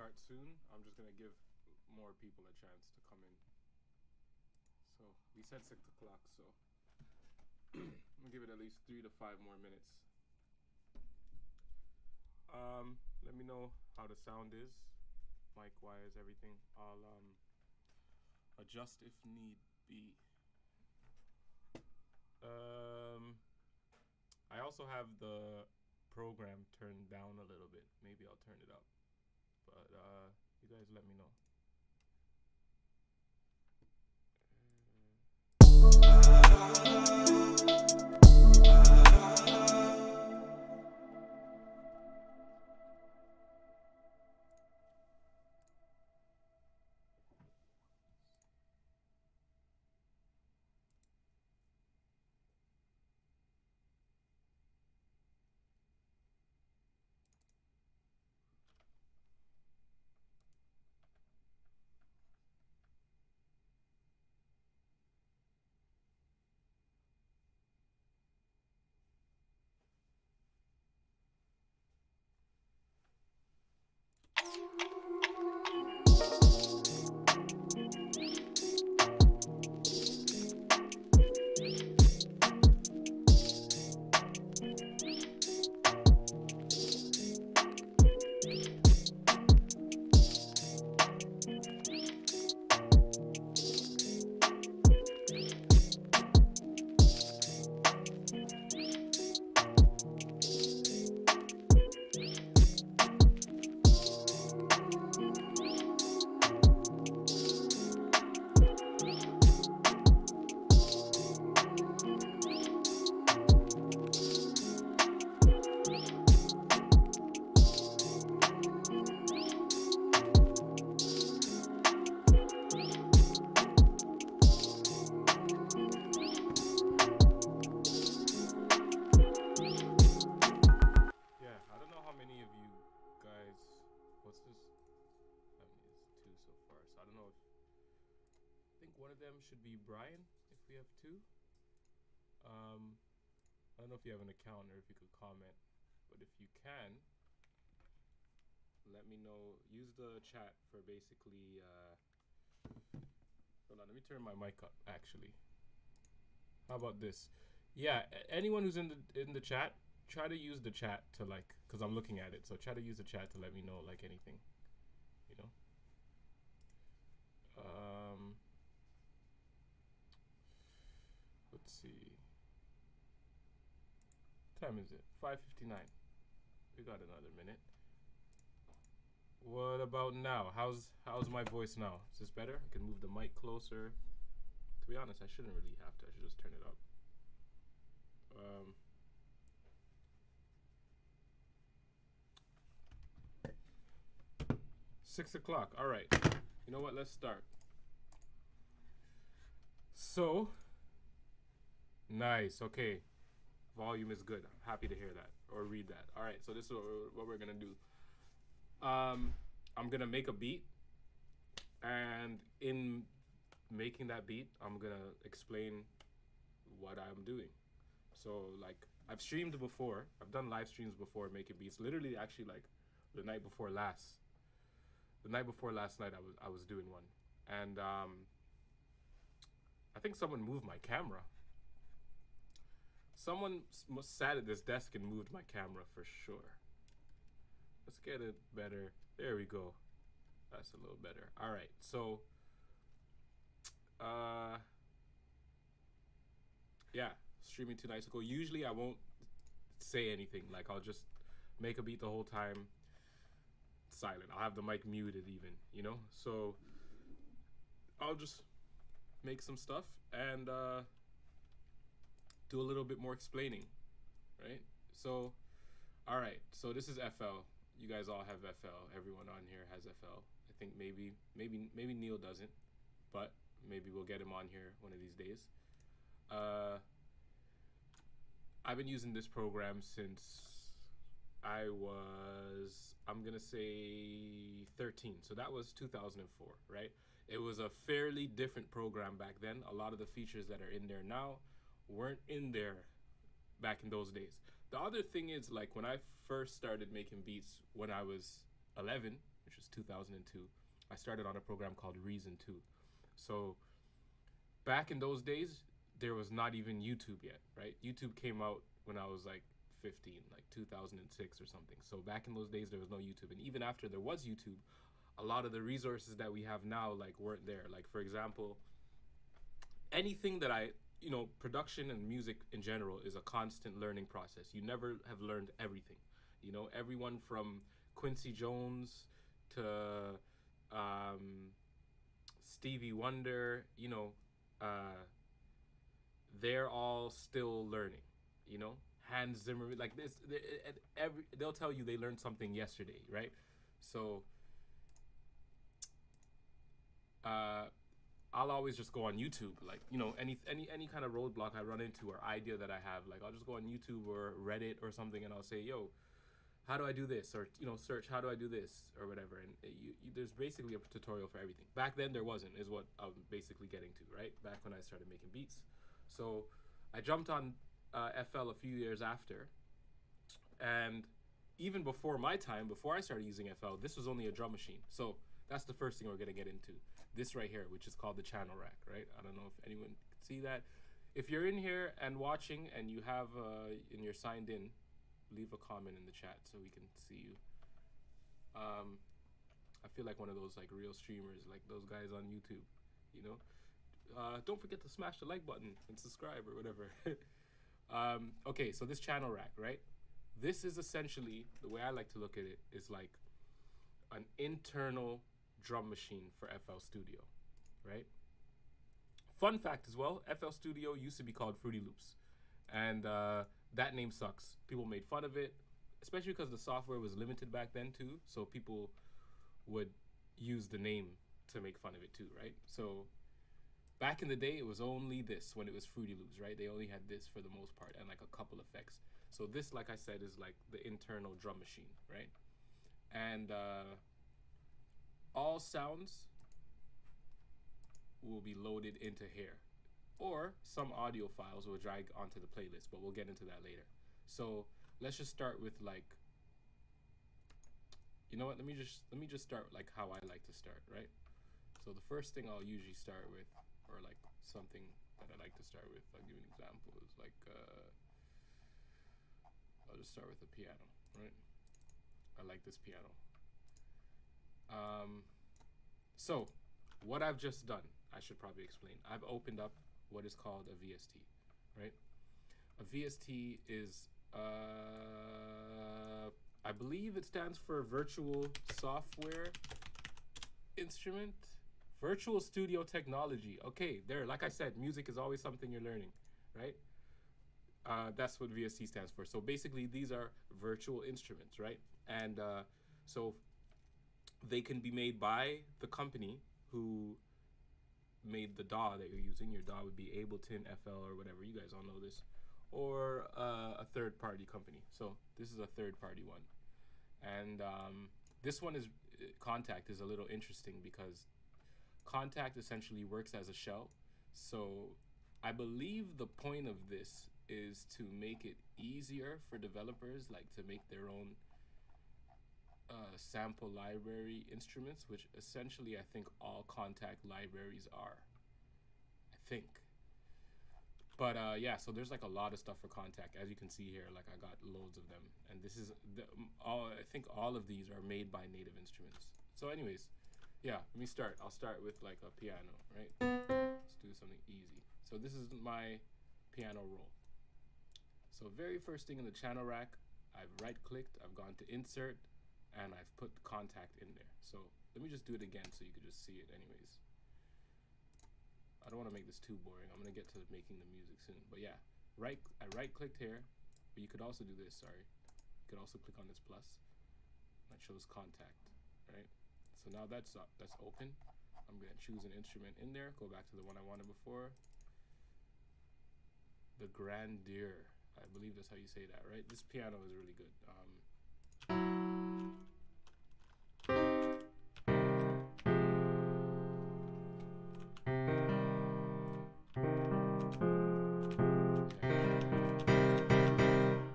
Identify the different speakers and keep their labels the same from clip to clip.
Speaker 1: start soon. I'm just gonna give more people a chance to come in. So we said 6 o'clock, so I'm gonna give it at least 3 to 5 more minutes. Let me know how the sound is, mic wise, everything. I'll adjust if need be. I also have the program turned down a little bit. Maybe I'll turn it up, but you guys let me know. Should be Brian if we have 2. I don't know if you have an account or if you could comment, but if you can, let me know. Use the chat for basically hold on, let me turn my mic up actually. How about this? Yeah, anyone who's in the chat, try to use the chat to like, cuz I'm looking at it. So try to use the chat to let me know like anything, you know. Let's see. What time is it? 5:59. We got another minute. What about now? How's my voice now? Is this better? I can move the mic closer. To be honest, I shouldn't really have to. I should just turn it up. 6 o'clock. All right. You know what? Let's start. So, nice. Okay. Volume is good. I'm happy to hear that or read that. All right. So this is what we're going to do. I'm going to make a beat. And in making that beat, I'm going to explain what I'm doing. So, like, I've streamed before. I've done live streams before making beats. Literally, actually, like, the night before last. The night before last night, I was doing one. And I think someone moved my camera. Someone sat at this desk and moved my camera for sure. Let's get it better. There we go. That's a little better. All right. So, yeah, streaming 2 nights ago. Usually I won't say anything. Like, I'll just make a beat the whole time. Silent. I'll have the mic muted even, you know? So, I'll just make some stuff and do a little bit more explaining, right? So, all right. So this is FL. You guys all have FL. Everyone on here has FL. I think maybe Neil doesn't, but maybe we'll get him on here one of these days. I've been using this program since I was, I'm gonna say 13. So that was 2004, right? It was a fairly different program back then. A lot of the features that are in there now weren't in there back in those days. The other thing is, like, when I first started making beats when I was 11, which is 2002. I started on a program called Reason 2. So back in those days, there was not even YouTube yet, right? YouTube came out when I was like 15, like 2006 or something. So back in those days, there was no YouTube. And even after there was YouTube, a lot of the resources that we have now like weren't there. Like, for example, anything that production and music in general is a constant learning process. You never have learned everything. Everyone from Quincy Jones to Stevie Wonder, they're all still learning. Hans Zimmer, like this, they'll tell you they learned something yesterday, right? So I'll always just go on YouTube, like, any kind of roadblock I run into or idea that I have, like, I'll just go on YouTube or Reddit or something, and I'll say, yo, how do I do this? Or, search, how do I do this? Or whatever. And there's basically a tutorial for everything. Back then there wasn't, is what I'm basically getting to, right? Back when I started making beats. So I jumped on FL a few years after. And even before my time, before I started using FL, this was only a drum machine. So that's the first thing we're gonna get into. This right here, which is called the channel rack, right? I don't know if anyone can see that. If you're in here and watching and you have, and you're signed in, leave a comment in the chat so we can see you. I feel like one of those like real streamers, like those guys on YouTube, Don't forget to smash the like button and subscribe or whatever. Okay, so this channel rack, right? This is essentially, the way I like to look at it, is like an internal drum machine for FL Studio, right? Fun fact as well, FL Studio used to be called Fruity Loops. And that name sucks. People made fun of it, especially because the software was limited back then too. So people would use the name to make fun of it too, right? So back in the day, it was only this when it was Fruity Loops, right? They only had this for the most part and like a couple effects. So this, like I said, is like the internal drum machine, right? And all sounds will be loaded into here. Or some audio files will drag onto the playlist, but we'll get into that later. So let's just start with like, you know what? Let me just start like how I like to start, right? So the first thing I'll usually start with, or like something that I like to start with, I'll give you an example, is like, I'll just start with the piano, right? I like this piano. So what I've just done, I should probably explain. I've opened up what is called a VST, right? A VST is, I believe it stands for Virtual Software Instrument, Virtual Studio Technology. Okay, there, like I said, music is always something you're learning, right? That's what VST stands for. So basically these are virtual instruments, right? And so they can be made by the company who made the DAW that you're using. Your DAW would be Ableton, FL, or whatever. You guys all know this. Or a third-party company. So this is a third-party one. And this one is, Contact is a little interesting because Contact essentially works as a shell. So I believe the point of this is to make it easier for developers, like to make their own sample library instruments, which essentially I think all Contact libraries are. I think. But yeah, so there's like a lot of stuff for Contact. As you can see here, like I got loads of them. And this is, I think all of these are made by native instruments. So anyways, yeah, let me start. I'll start with like a piano, right? Let's do something easy. So this is my piano roll. So very first thing in the channel rack, I've right-clicked, I've gone to Insert, and I've put Contact in there. So let me just do it again so you could just see it anyways. I don't want to make this too boring. I'm going to get to making the music soon. But yeah, I right-clicked here, but you could also do this, sorry. You could also click on this plus. That shows Contact, right? So now that's open. I'm going to choose an instrument in there, go back to the one I wanted before. The Grandeur. I believe that's how you say that, right? This piano is really good.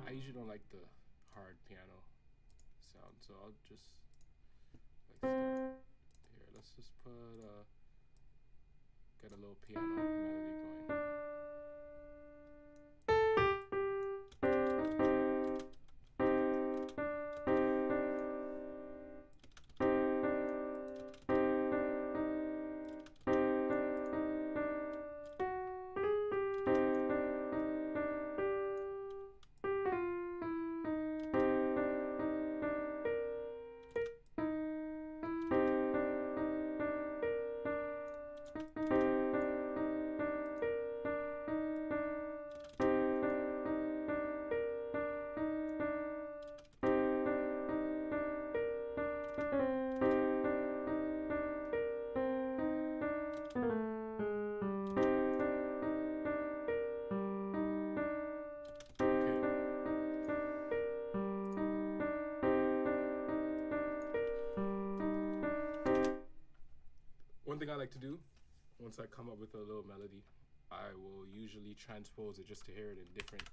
Speaker 1: I usually don't like the hard piano sound, so I'll just, if I start here. Let's just put get a little piano melody going. One thing I like to do, once I come up with a little melody, I will usually transpose it just to hear it in different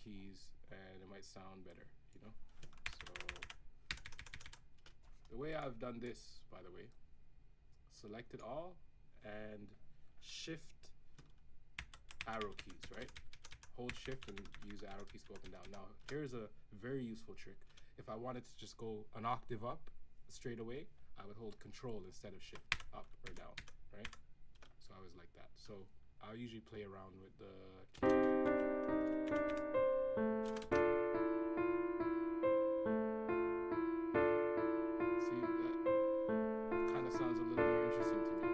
Speaker 1: keys, and it might sound better, you know? So, the way I've done this, by the way, select it all, and shift arrow keys, right? Hold shift and use arrow keys to go up and down. Now, here's a very useful trick. If I wanted to just go an octave up straight away, I would hold control instead of shift, up or down, right? So I always like that. So I'll usually play around with the key. See, that kind of sounds a little more interesting to me.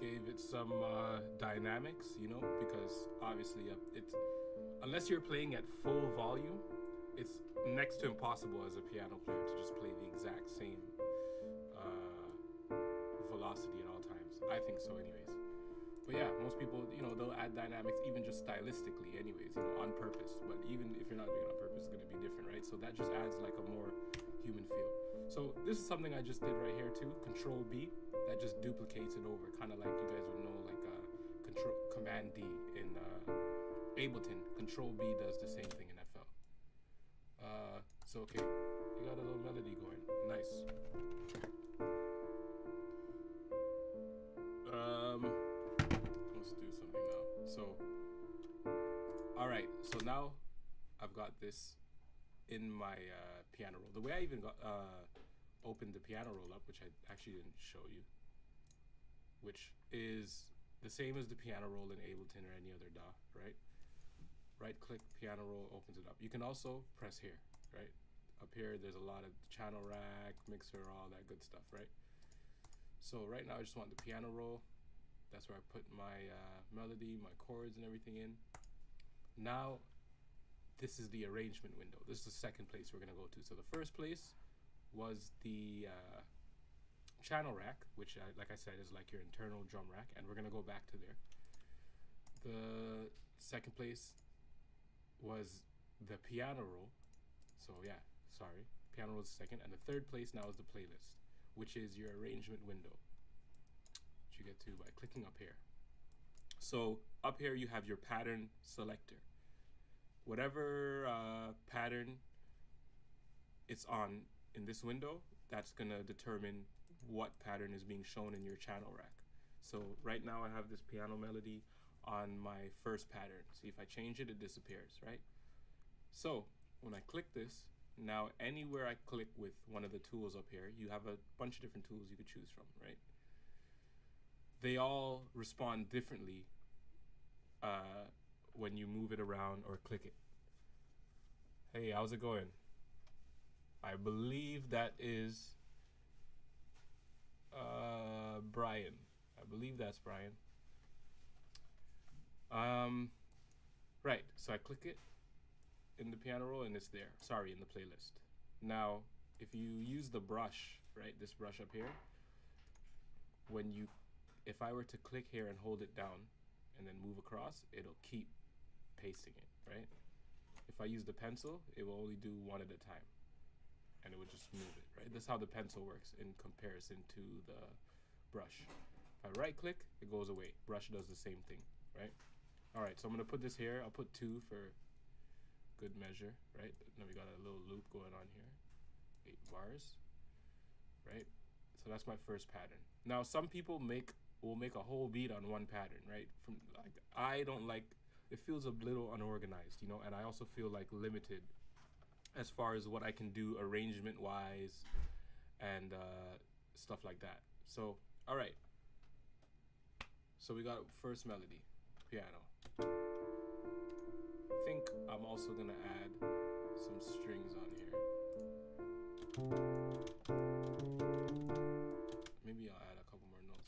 Speaker 1: Gave it some dynamics, you know, because obviously it's, unless you're playing at full volume, it's next to impossible as a piano player to just play the exact same velocity at all times. I think so anyways. But yeah, most people, you know, they'll add dynamics even just stylistically anyways, you know, on purpose. But even if you're not doing it on purpose, it's going to be different, right? So that just adds like a more human feel. So this is something I just did right here too, Control B. That just duplicates it over, kind of like you guys would know, like Command D in Ableton. Control B does the same thing in FL. So okay, you got a little melody going, nice. Let's do something now. So, all right. So now I've got this in my piano roll. The way I even got opened the piano roll up, which I actually didn't show you, which is the same as the piano roll in Ableton or any other DAW, right? Right click, piano roll, opens it up. You can also press here, right? Up here, there's a lot of channel rack, mixer, all that good stuff, right? So right now I just want the piano roll. That's where I put my melody, my chords and everything in. Now, this is the arrangement window. This is the second place we're gonna go to. So the first place was the channel rack, which like I said is like your internal drum rack, and we're gonna go back to there. The second place was the piano roll. So yeah, sorry, piano roll is second, and the third place now is the playlist, which is your arrangement window, which you get to by clicking up here. So up here you have your pattern selector. Whatever pattern it's on in this window, that's gonna determine what pattern is being shown in your channel rack. So right now I have this piano melody on my first pattern. See, if I change it, it disappears, right? So when I click this, now anywhere I click with one of the tools up here, you have a bunch of different tools you could choose from, right? They all respond differently when you move it around or click it. Hey, how's it going? I believe that is Brian. I believe that's Brian. Right, so I click it in the piano roll and it's there. Sorry, in the playlist. Now, if you use the brush, right, this brush up here, if I were to click here and hold it down and then move across, it'll keep pasting it, right? If I use the pencil, it will only do one at a time, and it would just move it, right? That's how the pencil works in comparison to the brush. If I right click, it goes away. Brush does the same thing, right? All right, so I'm gonna put this here. I'll put 2 for good measure, right? Then we got a little loop going on here, 8 bars, right? So that's my first pattern. Now some people will make a whole beat on one pattern, right? From like, I don't like, it feels a little unorganized, you know, and I also feel like limited as far as what I can do arrangement wise and stuff like that. So, all right. So we got first melody, piano. I think I'm also gonna add some strings on here. Maybe I'll add a couple more notes.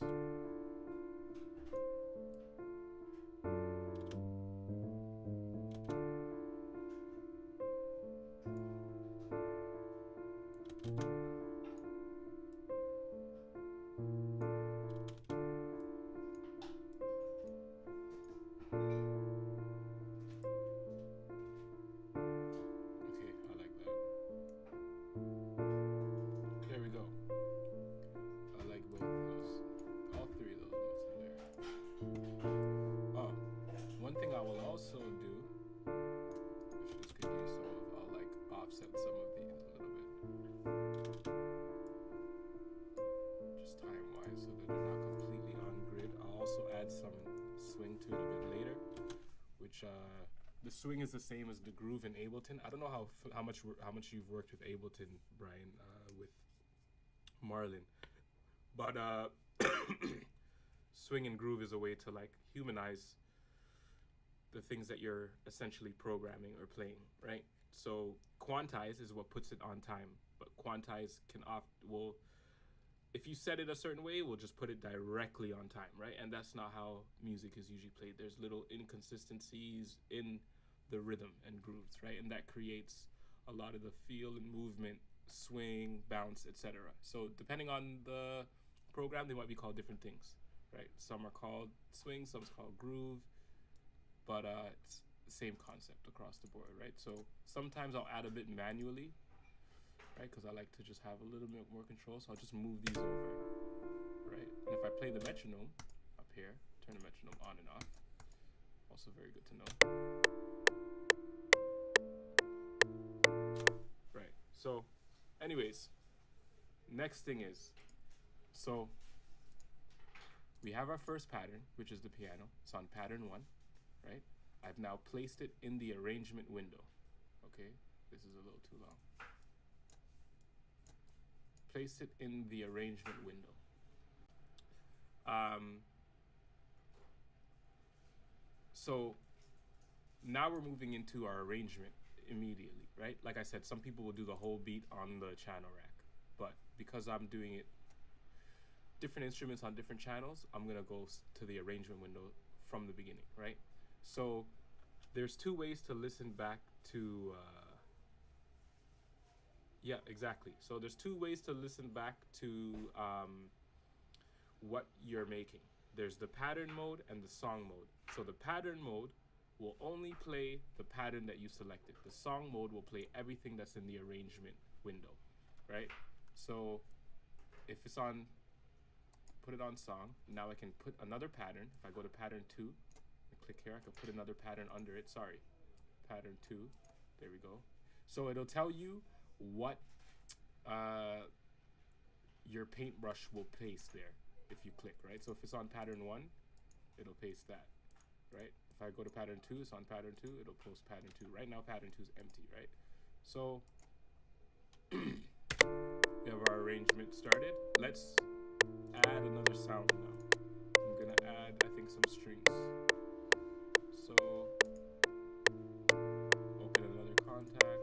Speaker 1: The swing is the same as the groove in Ableton. I don't know how much you've worked with Ableton, Brian, with Marlon, but swing and groove is a way to like humanize the things that you're essentially programming or playing, right? So quantize is what puts it on time, but quantize will, if you set it a certain way, we'll just put it directly on time, right? And that's not how music is usually played. There's little inconsistencies in the rhythm and grooves, right? And that creates a lot of the feel and movement, swing, bounce, etc. So depending on the program, they might be called different things, right? Some are called swing, some's called groove, but it's the same concept across the board, right? So sometimes I'll add a bit manually, right? Because I like to just have a little bit more control, so I'll just move these over, right? And if I play the metronome up here, turn the metronome on and off, also very good to know. Right, so anyways, next thing is, so we have our first pattern, which is the piano. It's on pattern 1, right? I've now placed it in the arrangement window. Okay, this is a little too long. Place it in the arrangement window. So now we're moving into our arrangement immediately, right? Like I said, some people will do the whole beat on the channel rack, but because I'm doing it different instruments on different channels, I'm gonna go to the arrangement window from the beginning, right? So there's 2 ways to listen back to yeah, exactly. So there's 2 ways to listen back to what you're making. There's the pattern mode and the song mode. So the pattern mode will only play the pattern that you selected. The song mode will play everything that's in the arrangement window, right? So if it's on, put it on song. Now I can put another pattern. If I go to pattern 2 and click here, I can put another pattern under it. Sorry, pattern 2. There we go. So it'll tell you what your paintbrush will paste there if you click, right? So if it's on pattern 1, it'll paste that, right? If I go to pattern 2, it's on pattern 2, it'll post pattern 2. Right now pattern 2 is empty, right? So we have our arrangement started. Let's add another sound now. I'm gonna add, I think, some strings. So open another contact.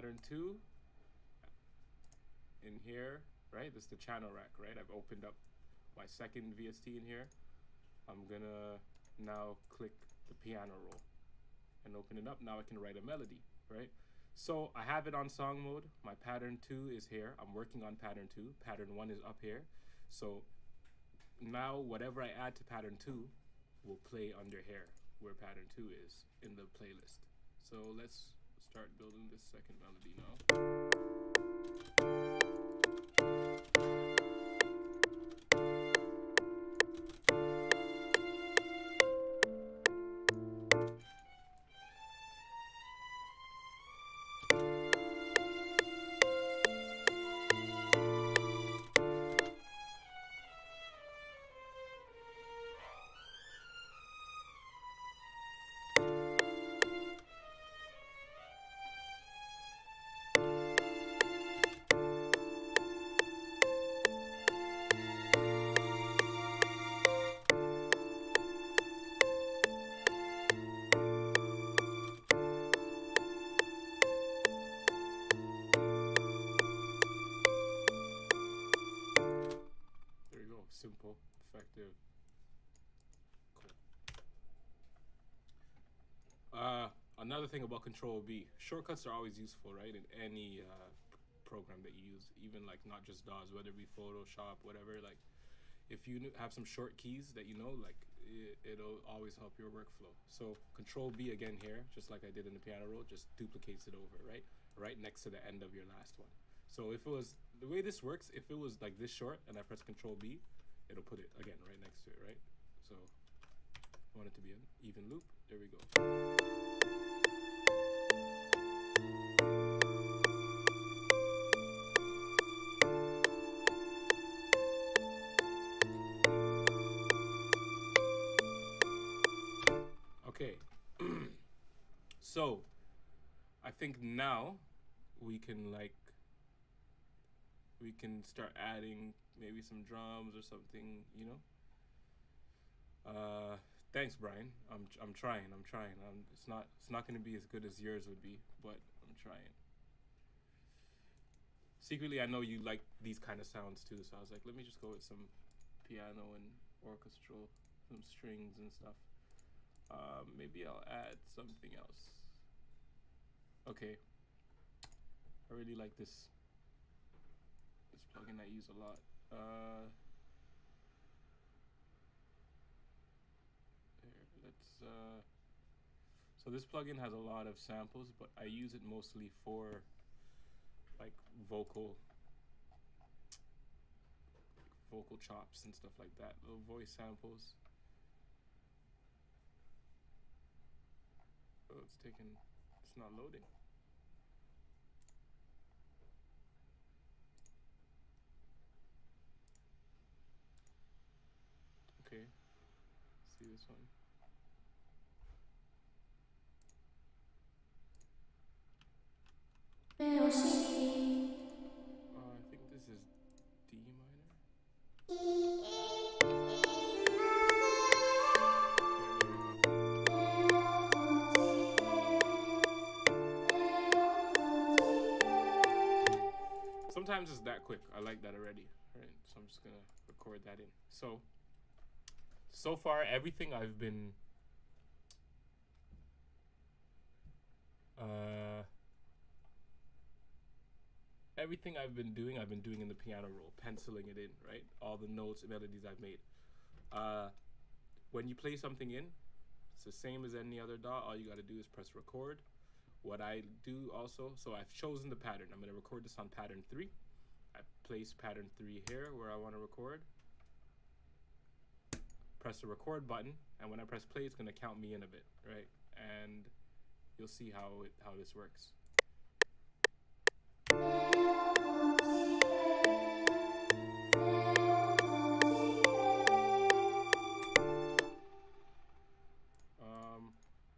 Speaker 1: pattern 2 in here, right? This is the channel rack, right? I've opened up my second VST in here. I'm gonna now click the piano roll and open it up. Now I can write a melody, right? So I have it on song mode. My pattern 2 is here. I'm working on pattern 2. Pattern 1 is up here. So now whatever I add to pattern 2 will play under here where pattern 2 is in the playlist. So let's start building this second melody now. Simple, effective, cool. Another thing about Control B, shortcuts are always useful, right? In any program that you use, even like not just DAWs, whether it be Photoshop, whatever. Like, if you have some short keys that you know, like it'll always help your workflow. So Control B again here, just like I did in the piano roll, just duplicates it over, right? Right next to the end of your last one. So if it was the way this works, if it was like this short and I press Control B, it'll put it again right next to it, right? So I want it to be an even loop. There we go. Okay. So I think now we can start adding maybe some drums or something, you know. Thanks, Brian. I'm trying. It's not going to be as good as yours would be, but I'm trying. Secretly, I know you like these kind of sounds too, so I was like, let me just go with some piano and orchestral, some strings and stuff. Maybe I'll add something else. Okay. I really like this plugin I use a lot. So this plugin has a lot of samples, but I use it mostly for like vocal chops and stuff like that, little voice samples. Oh, it's not loading. Okay, let's see this one. I think this is D minor. Sometimes it's that quick. I like that already. All right, so I'm just gonna record that in. So far, everything I've been doing in the piano roll, penciling it in, right? All the notes and melodies I've made. When you play something in, it's the same as any other DAW. All you gotta do is press record. What I do also, so I've chosen the pattern. I'm gonna record this on pattern 3. I place pattern 3 here where I wanna record. Press the record button, and when I press play, it's gonna count me in a bit, right? And you'll see how this works.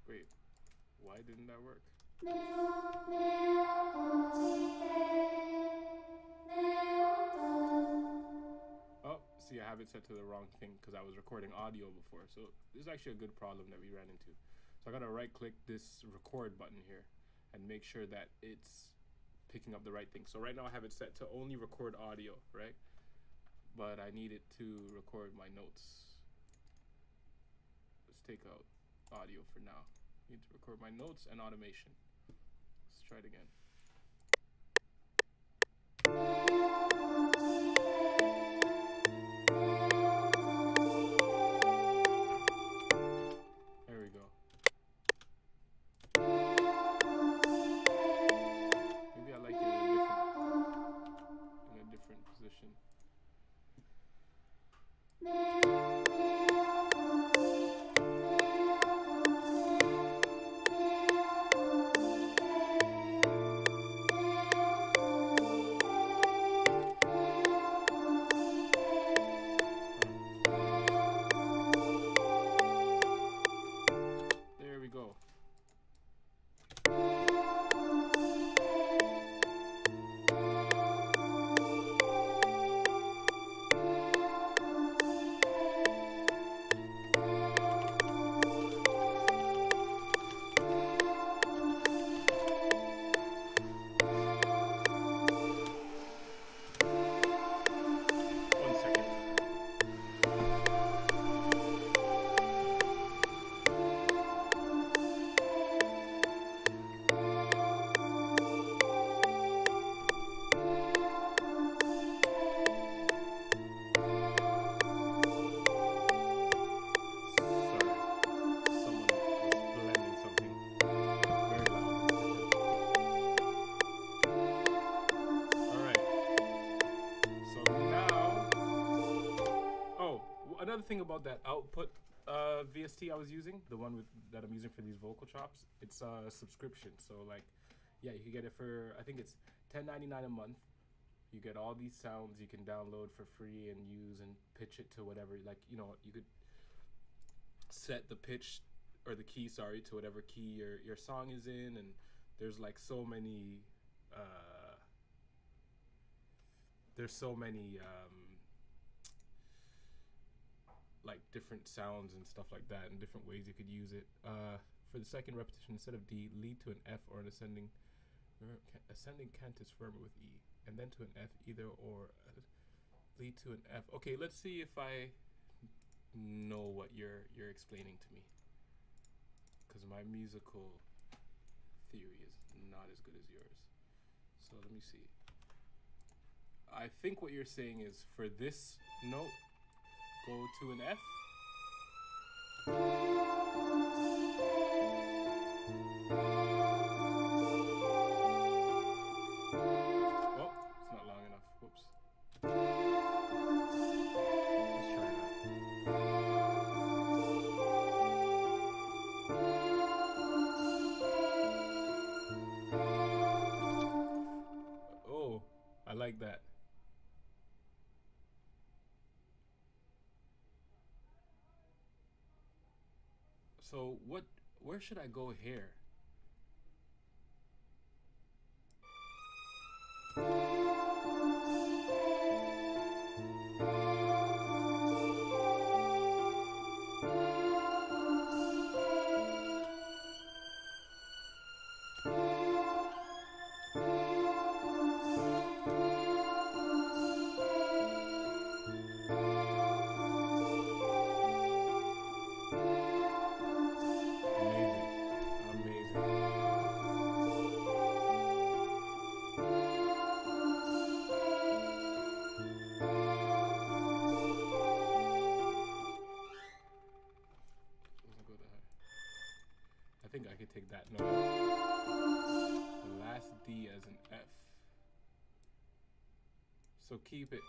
Speaker 1: Wait, why didn't that work? Oh, see, I have it set to the wrong thing because I was recording audio before. So this is actually a good problem that we ran into. So I gotta right click this record button here and make sure that it's picking up the right thing. So right now I have it set to only record audio, right? But I need it to record my notes. Let's take out audio for now. I need to record my notes and automation. Let's try it again. There we go. Maybe I like it in a different position. There we go. One second. Another thing about that output VST I was using, the one that I'm using for these vocal chops, it's a subscription. So like, yeah, you can get it for, I think it's $10.99 a month. You get all these sounds you can download for free and use and pitch it to whatever, like, you know, you could set the pitch or the key, sorry, to whatever key your song is in, and there's like so many like different sounds and stuff like that, and different ways you could use it. For the second repetition, instead of D, lead to an F or an ascending cantus firmer with E, and then to an F, either or lead to an F. Okay, let's see if I know what you're explaining to me, because my musical theory is not as good as yours. So let me see. I think what you're saying is, for this note, go to an F. Oh, it's not long enough. Whoops. Let's try that. Oh, I like that. So where should I go here? I think I could take that note. The last D as an F. So keep it.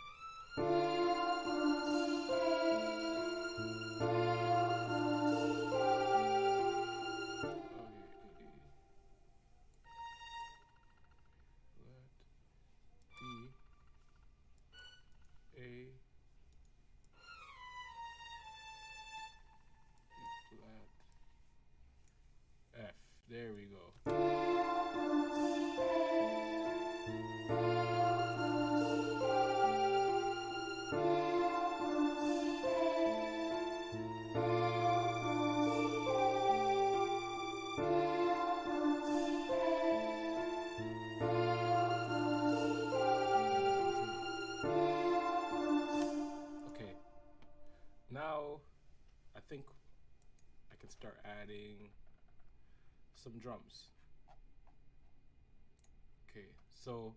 Speaker 1: There we go. think I can start adding some drums. Okay, so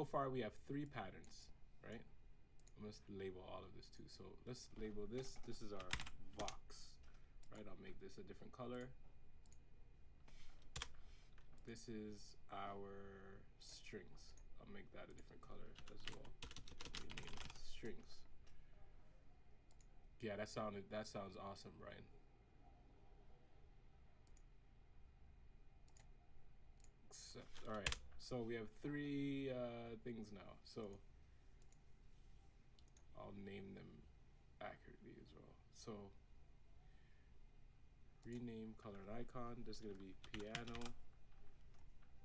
Speaker 1: far we have 3 patterns, right? I must label all of this too. So let's label this. This is our Vox, right? I'll make this a different color. This is our strings. I'll make that a different color as well. Rename it strings. Yeah, that sounds awesome, Brian. All right, so we have 3 things now. So I'll name them accurately as well. So rename color and icon. This is gonna be piano.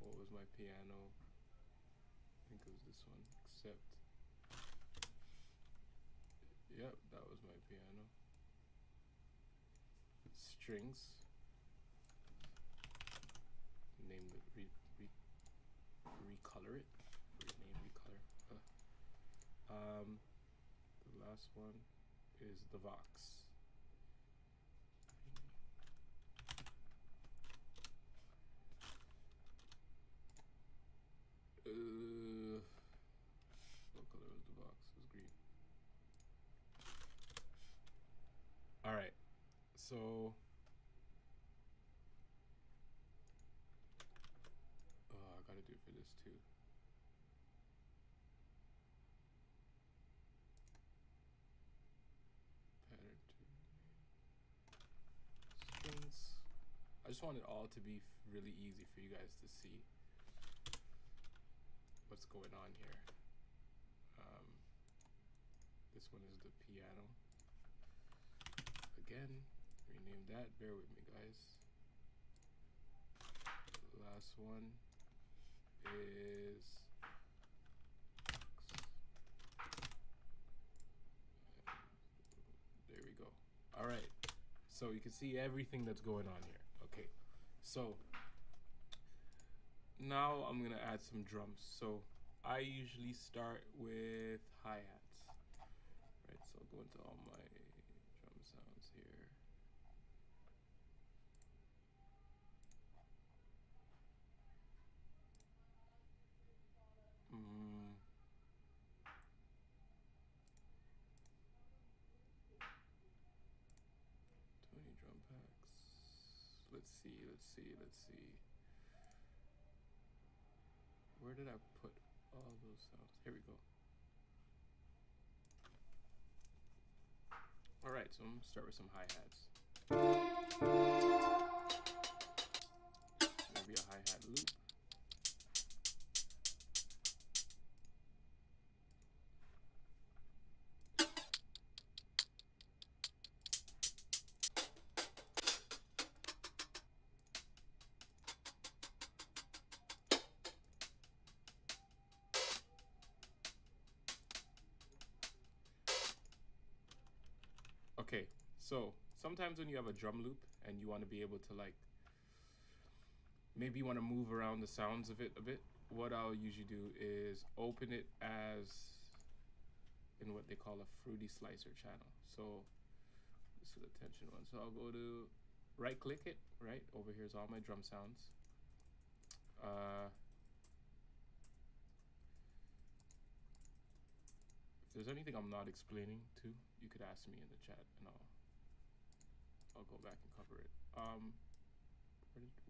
Speaker 1: What was my piano? I think it was this one. Accept. Yep, that was my piano. Strings. Name the recolor it. Rename recolor. The last one is the Vox. What color was the Vox? It was green. All right, so I gotta do it for this too. Pattern to strings. I just want it all to be really easy for you guys to see what's going on here. This one is the piano. Again, rename that. Bear with me, guys. The last one is there we go. All right, so you can see everything that's going on here. Okay, so now I'm gonna add some drums. So I usually start with hi-hats, right? So I'll go into all my drum sounds here. Drum packs. Let's see. Where did I put all those sounds? Here we go. All right, so I'm gonna start with some hi-hats. Maybe a hi-hat loop. Okay, so sometimes when you have a drum loop and you want to be able to maybe you want to move around the sounds of it a bit, what I'll usually do is open it as in what they call a fruity slicer channel. So this is the tension one. So I'll go to right click it, right? Over here's all my drum sounds. If there's anything I'm not explaining to, you could ask me in the chat and I'll go back and cover it.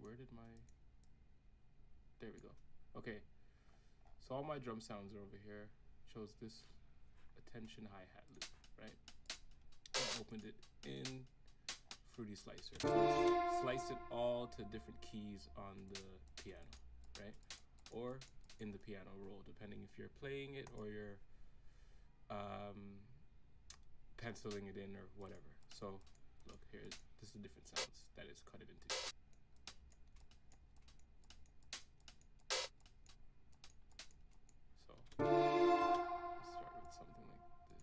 Speaker 1: Where did my, there we go. Okay, so all my drum sounds are over here. Shows this attention hi-hat loop, right? I opened it in Fruity Slicer. So slice it all to different keys on the piano, right? Or in the piano roll, depending if you're playing it or you're penciling it in or whatever. So look here, this is the different sounds that is cut it into. So let's start with something like this.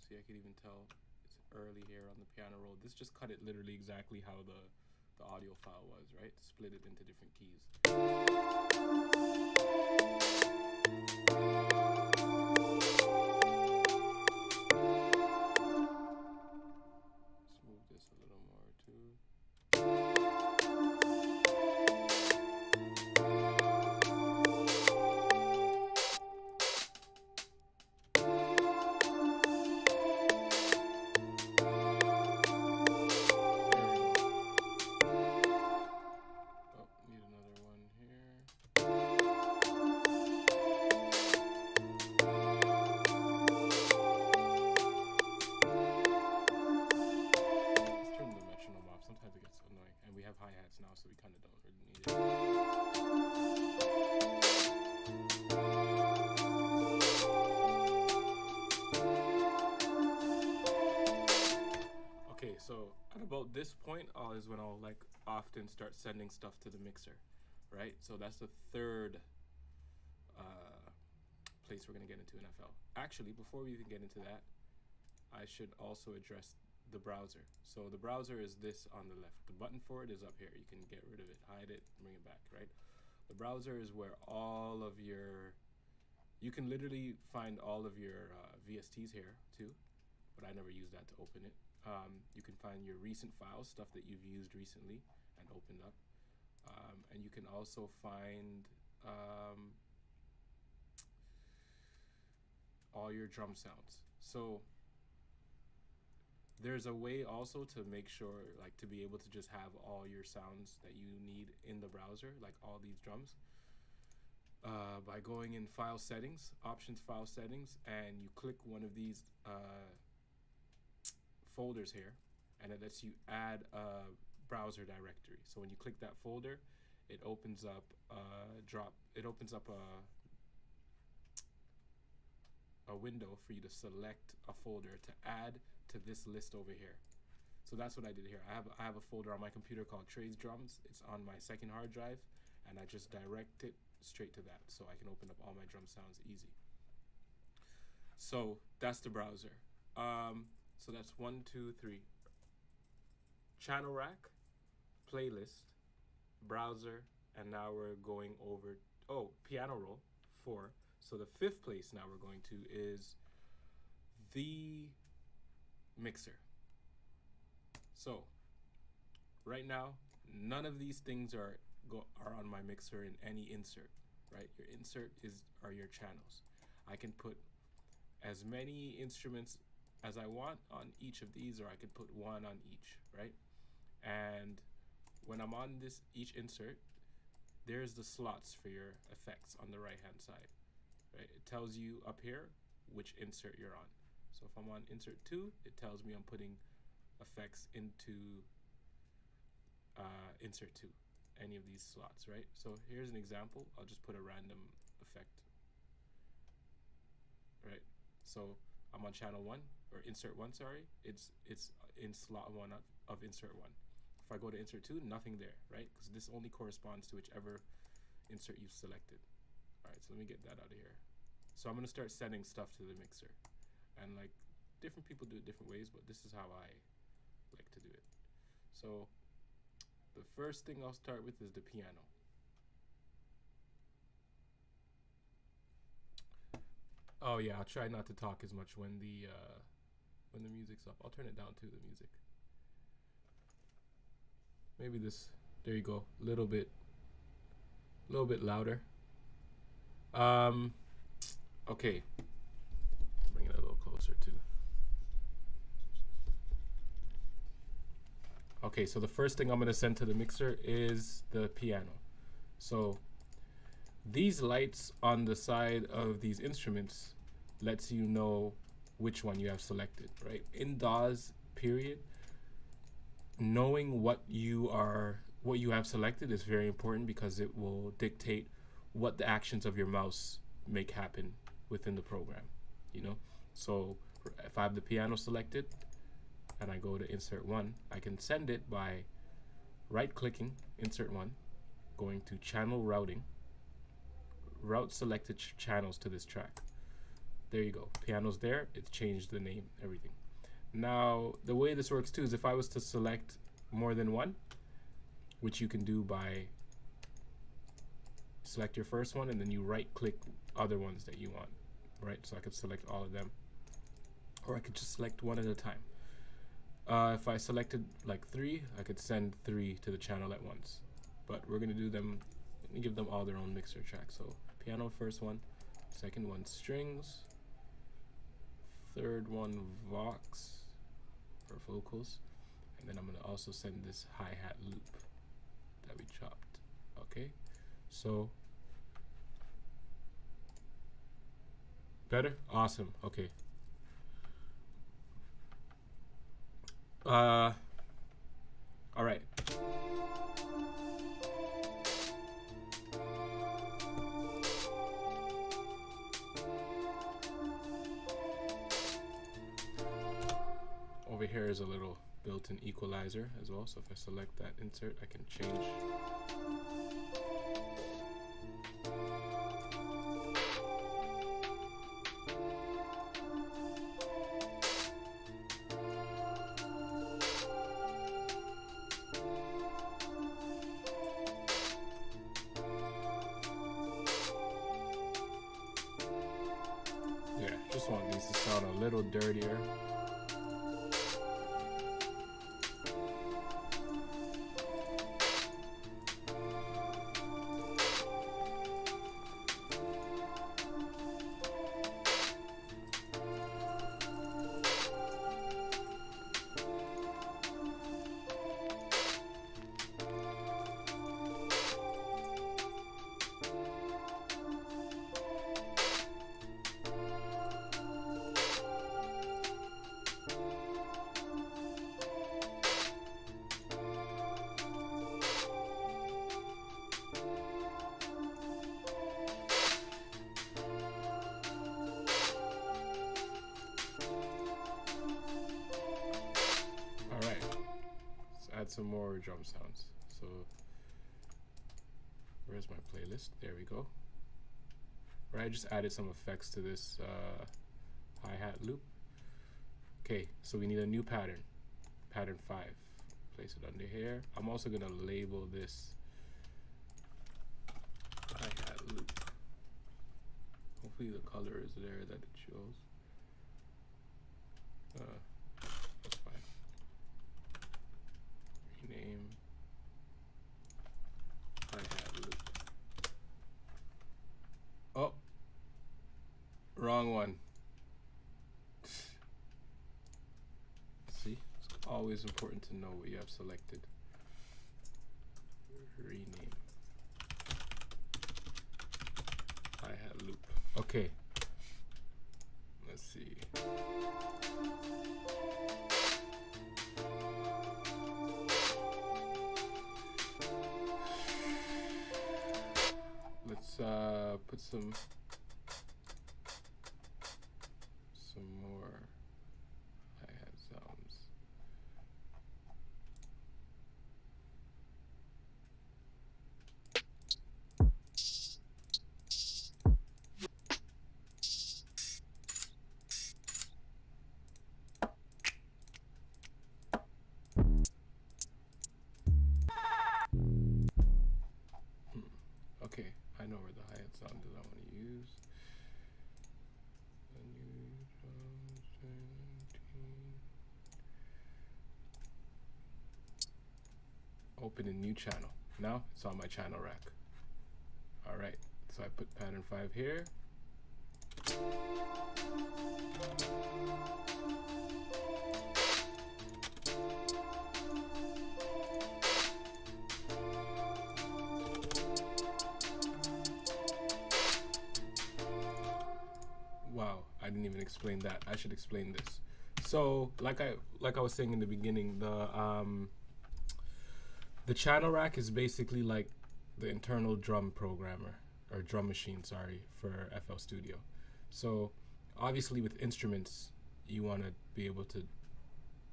Speaker 1: See, I can even tell it's early here on the piano roll. This just cut it literally exactly how the audio file was, right? Split it into different keys. Let's move this a little more too. Now, so we kind of don't really need it. Okay, so at about this point is when I'll like often start sending stuff to the mixer, right? So that's the third place we're gonna get into NFL. Actually, before we even get into that, I should also address the browser. So the browser is this on the left. The button for it is up here. You can get rid of it, hide it, bring it back, right? The browser is where all of your, you can literally find all of your VSTs here too, but I never use that to open it. You can find your recent files, stuff that you've used recently and opened up. And you can also find all your drum sounds. So there's a way also to make sure, like, to be able to just have all your sounds that you need in the browser, like all these drums, by going in file settings, options file settings, and you click one of these folders here, and it lets you add a browser directory. So when you click that folder, it opens up a window for you to select a folder to add to this list over here. So that's what I did here. I have a folder on my computer called Trades Drums. It's on my second hard drive, and I just direct it straight to that, so I can open up all my drum sounds easy. So that's the browser. So that's 1, 2, 3. Channel rack, playlist, browser, and now we're going over, piano roll, 4. So the 5th place now we're going to is the mixer. So right now, none of these things are on my mixer in any insert, right? Your insert are your channels. I can put as many instruments as I want on each of these, or I could put one on each, right? And when I'm on each insert, there's the slots for your effects on the right-hand side, right? It tells you up here which insert you're on. So if I'm on insert 2, it tells me I'm putting effects into insert 2, any of these slots, right? So here's an example. I'll just put a random effect, right? So I'm on channel 1, or insert 1, sorry. It's in slot 1 of insert 1. If I go to insert 2, nothing there, right? Because this only corresponds to whichever insert you've selected. All right, so let me get that out of here. So I'm gonna start sending stuff to the mixer. And like, different people do it different ways, but this is how I like to do it. So the first thing I'll start with is the piano. Oh yeah, I'll try not to talk as much when the music's up. I'll turn it down to the music. Maybe this, there you go, a little bit louder. Okay, bring it a little closer too. Okay, so the first thing I'm gonna send to the mixer is the piano. So these lights on the side of these instruments lets you know which one you have selected, right? In DAWs, period, knowing what you have selected is very important, because it will dictate what the actions of your mouse make happen within the program, you know? So if I have the piano selected and I go to insert 1, I can send it by right-clicking insert 1, going to channel routing, route selected channels to this track. there you go. Piano's there. It's changed the name, everything. Now, the way this works too is if I was to select more than one, which you can do by select your first one and then you right click other ones that you want, right? So I could select all of them, or I could just select one at a time. If I selected like 3, I could send 3 to the channel at once, but we're gonna do them, give them all their own mixer track. So piano first one, second one strings, third one vox or vocals, and then I'm gonna also send this hi-hat loop that we chopped. Okay, so better? Awesome. Okay. All right. Over here is a little built-in equalizer as well. So if I select that insert, I can change. Yeah, just want these to sound a little dirtier. Add some more drum sounds. So where's my playlist? There we go. Right, I just added some effects to this hi-hat loop. Okay, so we need a new pattern, pattern 5. Place it under here. I'm also gonna label this hi-hat loop. Hopefully the color is there that it shows. That's fine. Rename hi-hat loop. Oh, wrong one. See, it's always important to know what you have selected. Rename hi-hat loop. Okay, let's see. Let's put some more hi-hat sounds. Okay, I know where the hi-hat sound is I want to use. Open a new channel. Now it's on my channel rack. All right, so I put pattern 5 here. Wow, I didn't even explain that. I should explain this. So, like I was saying in the beginning, the channel rack is basically like the internal drum programmer, or drum machine, sorry, for FL Studio. So, obviously with instruments, you want to be able to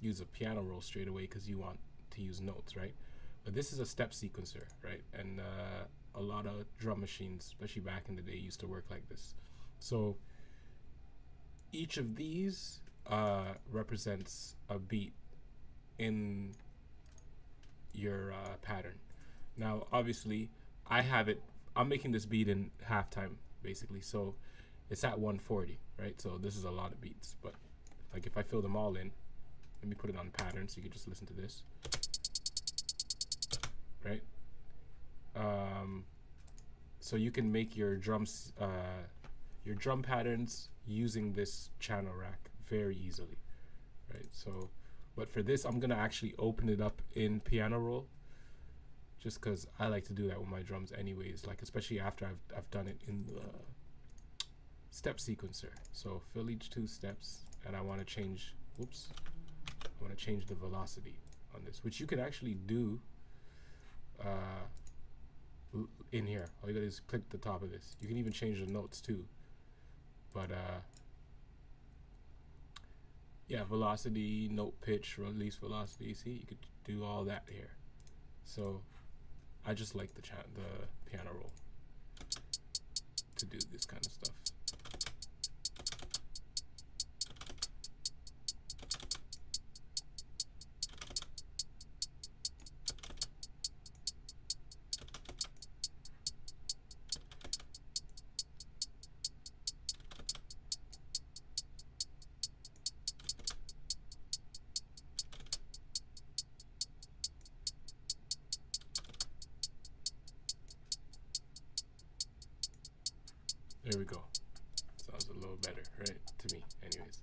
Speaker 1: use a piano roll straight away because you want to use notes, right? But this is a step sequencer, right? And a lot of drum machines, especially back in the day, used to work like this. So each of these represents a beat in your pattern. Now, obviously, I'm making this beat in halftime, basically, so it's at 140, right? So this is a lot of beats, but like if I fill them all in, let me put it on pattern so you can just listen to this, right? So you can make your drum patterns using this channel rack very easily, right? So, but for this, I'm gonna actually open it up in piano roll, just because I like to do that with my drums anyways, like especially after I've done it in the step sequencer. So fill each 2 steps, and I want to change, whoops, I want to change the velocity on this, which you can actually do in here. All you gotta do is click the top of this. You can even change the notes too, but yeah, velocity, note pitch, release velocity. See, you could do all that here. So I just like the piano roll to do this kind of stuff. There we go. Sounds a little better, right? To me, anyways.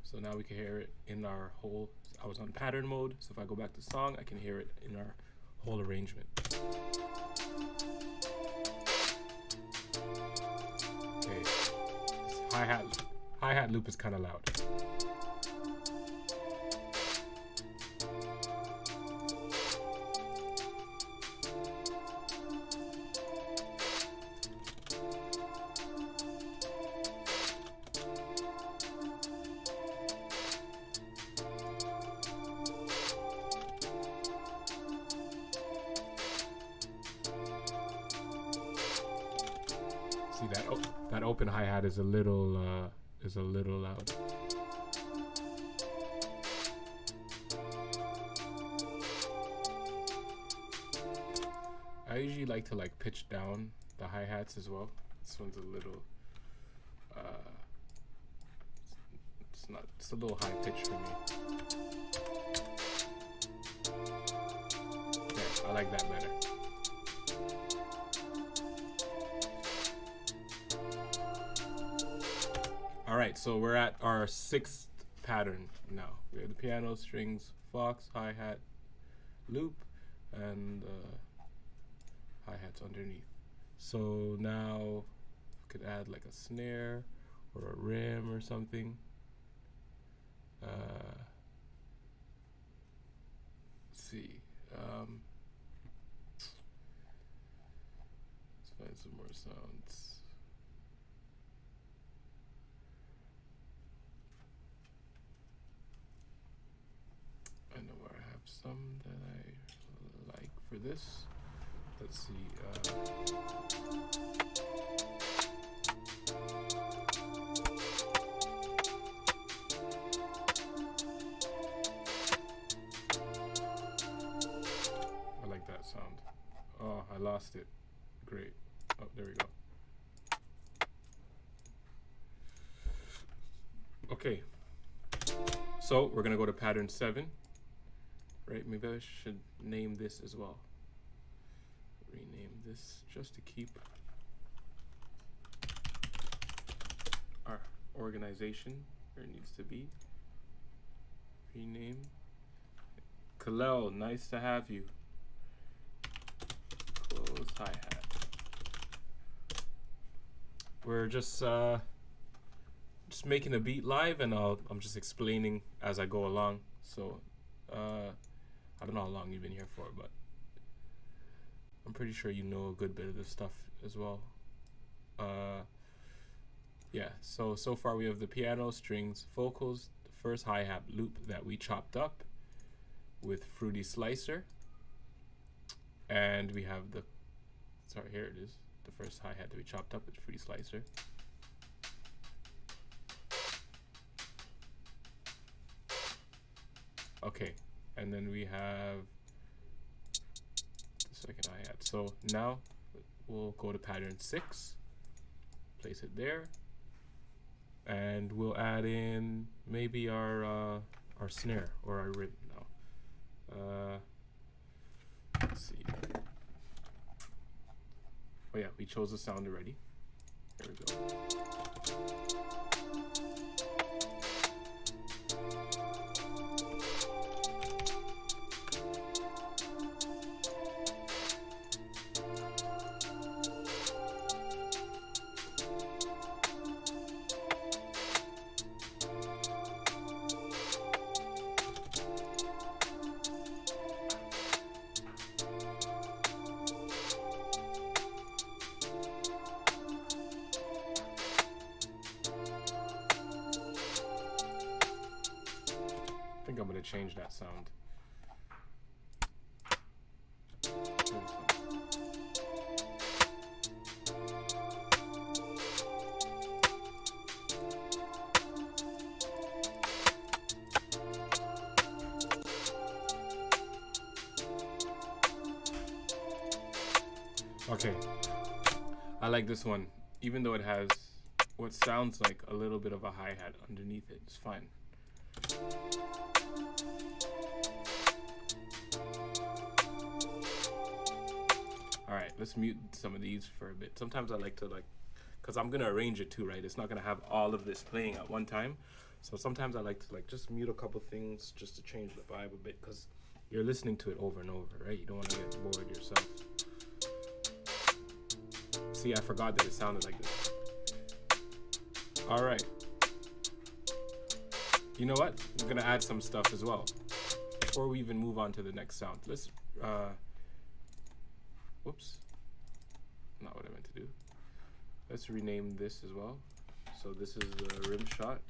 Speaker 1: So now we can hear it in our whole, I was on pattern mode, so if I go back to song, I can hear it in our whole arrangement. Okay, this hi-hat loop is kind of loud. See that open hi-hat is a little loud. I usually like to pitch down the hi-hats as well. This one's a little it's a little high pitch for me. Yeah, I like that better. All right, so we're at our 6th pattern now. We have the piano, strings, Fox, hi-hat, loop, and hi-hats underneath. So now we could add like a snare or a rim or something. Let's see. Let's find some more sounds. I know where I have some that I like for this. Let's see. I like that sound. Oh, I lost it. Great. Oh, there we go. Okay. So we're gonna go to pattern 7. Right, maybe I should name this as well. Rename this just to keep our organization where it needs to be. Rename. Kalel, nice to have you. Close hi-hat. We're just making a beat live, and I'm just explaining as I go along. So I don't know how long you've been here for, but I'm pretty sure you know a good bit of this stuff as well. Yeah, so far we have the piano, strings, vocals, the first hi-hat loop that we chopped up with Fruity Slicer, and we have the, sorry, here it is, the first hi-hat that we chopped up with Free Slicer. Okay, and then we have the second hi-hat. So now we'll go to pattern 6, place it there, and we'll add in maybe our snare or our rib now. Let's see. Oh yeah, we chose the sound already. There we go. I think I'm going to change that sound. Okay, I like this one, even though it has what sounds like a little bit of a hi-hat underneath it. It's fine. Alright, let's mute some of these for a bit. Sometimes I like to because I'm gonna arrange it too, right? It's not gonna have all of this playing at one time. So sometimes I like to just mute a couple things just to change the vibe a bit, because you're listening to it over and over, right? You don't want to get bored yourself. See, I forgot that it sounded like this. Alright. You know what? I'm gonna add some stuff as well before we even move on to the next sound. Let's whoops, not what I meant to do. Let's rename this as well. So this is the rim shot,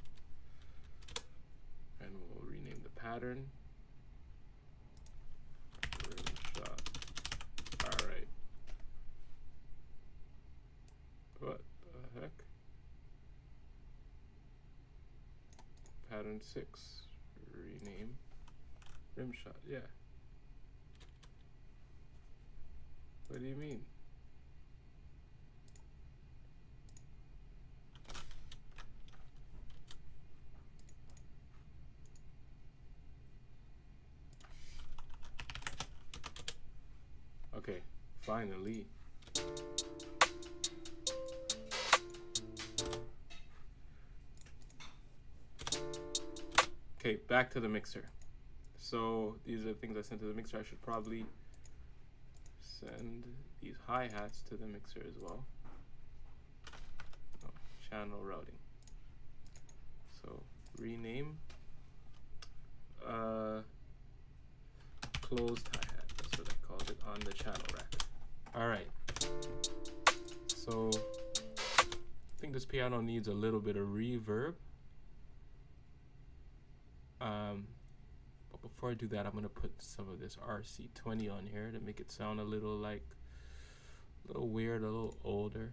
Speaker 1: and we'll rename the pattern rim shot. All right. What the heck? Pattern 6, rename rim shot. Yeah. What do you mean? Okay, finally. Okay, back to the mixer. So these are the things I sent to the mixer. I should probably send these hi-hats to the mixer as well. Oh, channel routing. So rename closed hi-hat. That's what I called it on the channel rack. All right. So I think this piano needs a little bit of reverb. But before I do that, I'm gonna put some of this RC20 on here to make it sound a little weird, a little older.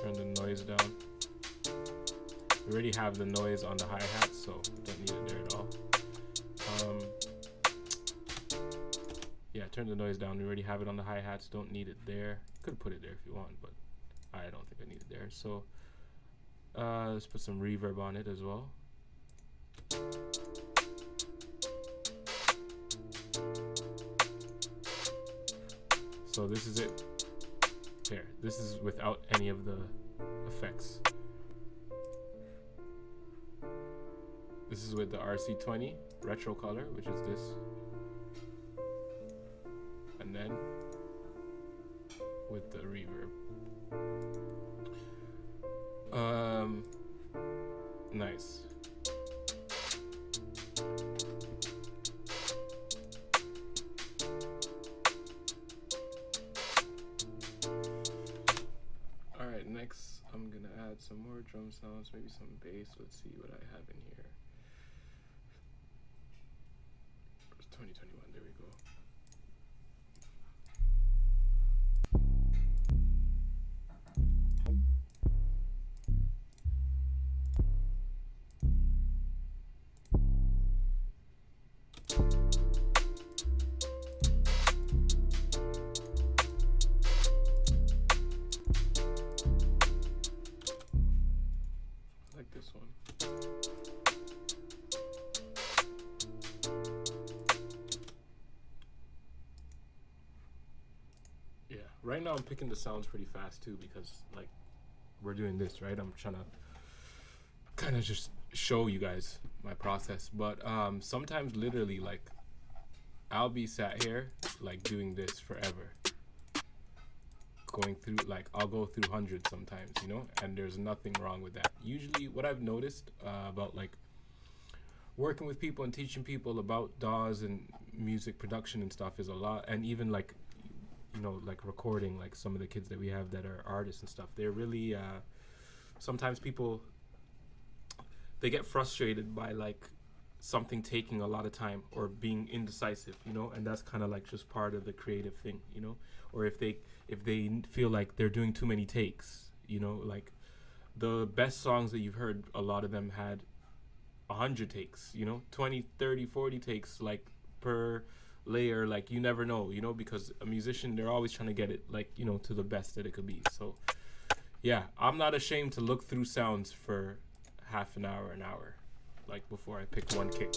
Speaker 1: Turn the noise down. We already have the noise on the hi-hat, so don't need it there at all. Yeah, turn the noise down. We already have it on the hi-hats. Don't need it there. Could put it there if you want, but I don't think I need it there. So let's put some reverb on it as well. So this is it. There. This is without any of the effects. This is with the RC20 retro color, which is this. And then with the reverb. Nice. Alright, next I'm gonna add some more drum sounds, maybe some bass. Let's see what I have in here. 2021, there we go. I like this one. Yeah, right now I'm picking the sounds pretty fast too because like we're doing this, right? I'm trying to kind of just show you guys my process, but sometimes literally like I'll be sat here like doing this forever, going through, like I'll go through hundreds sometimes, you know, and there's nothing wrong with that. Usually what I've noticed about like working with people and teaching people about DAWs and music production and stuff is a lot, and even like, you know, like recording, like some of the kids that we have that are artists and stuff, they're really sometimes people, they get frustrated by like something taking a lot of time or being indecisive, you know, and that's kind of like just part of the creative thing, you know. Or if they feel like they're doing too many takes, you know, like the best songs that you've heard, a lot of them had 100 takes, you know, 20, 30, 40 takes like per layer. Like you never know, you know, because a musician, they're always trying to get it like, you know, to the best that it could be. So yeah, I'm not ashamed to look through sounds for half an hour, like before I pick one kick.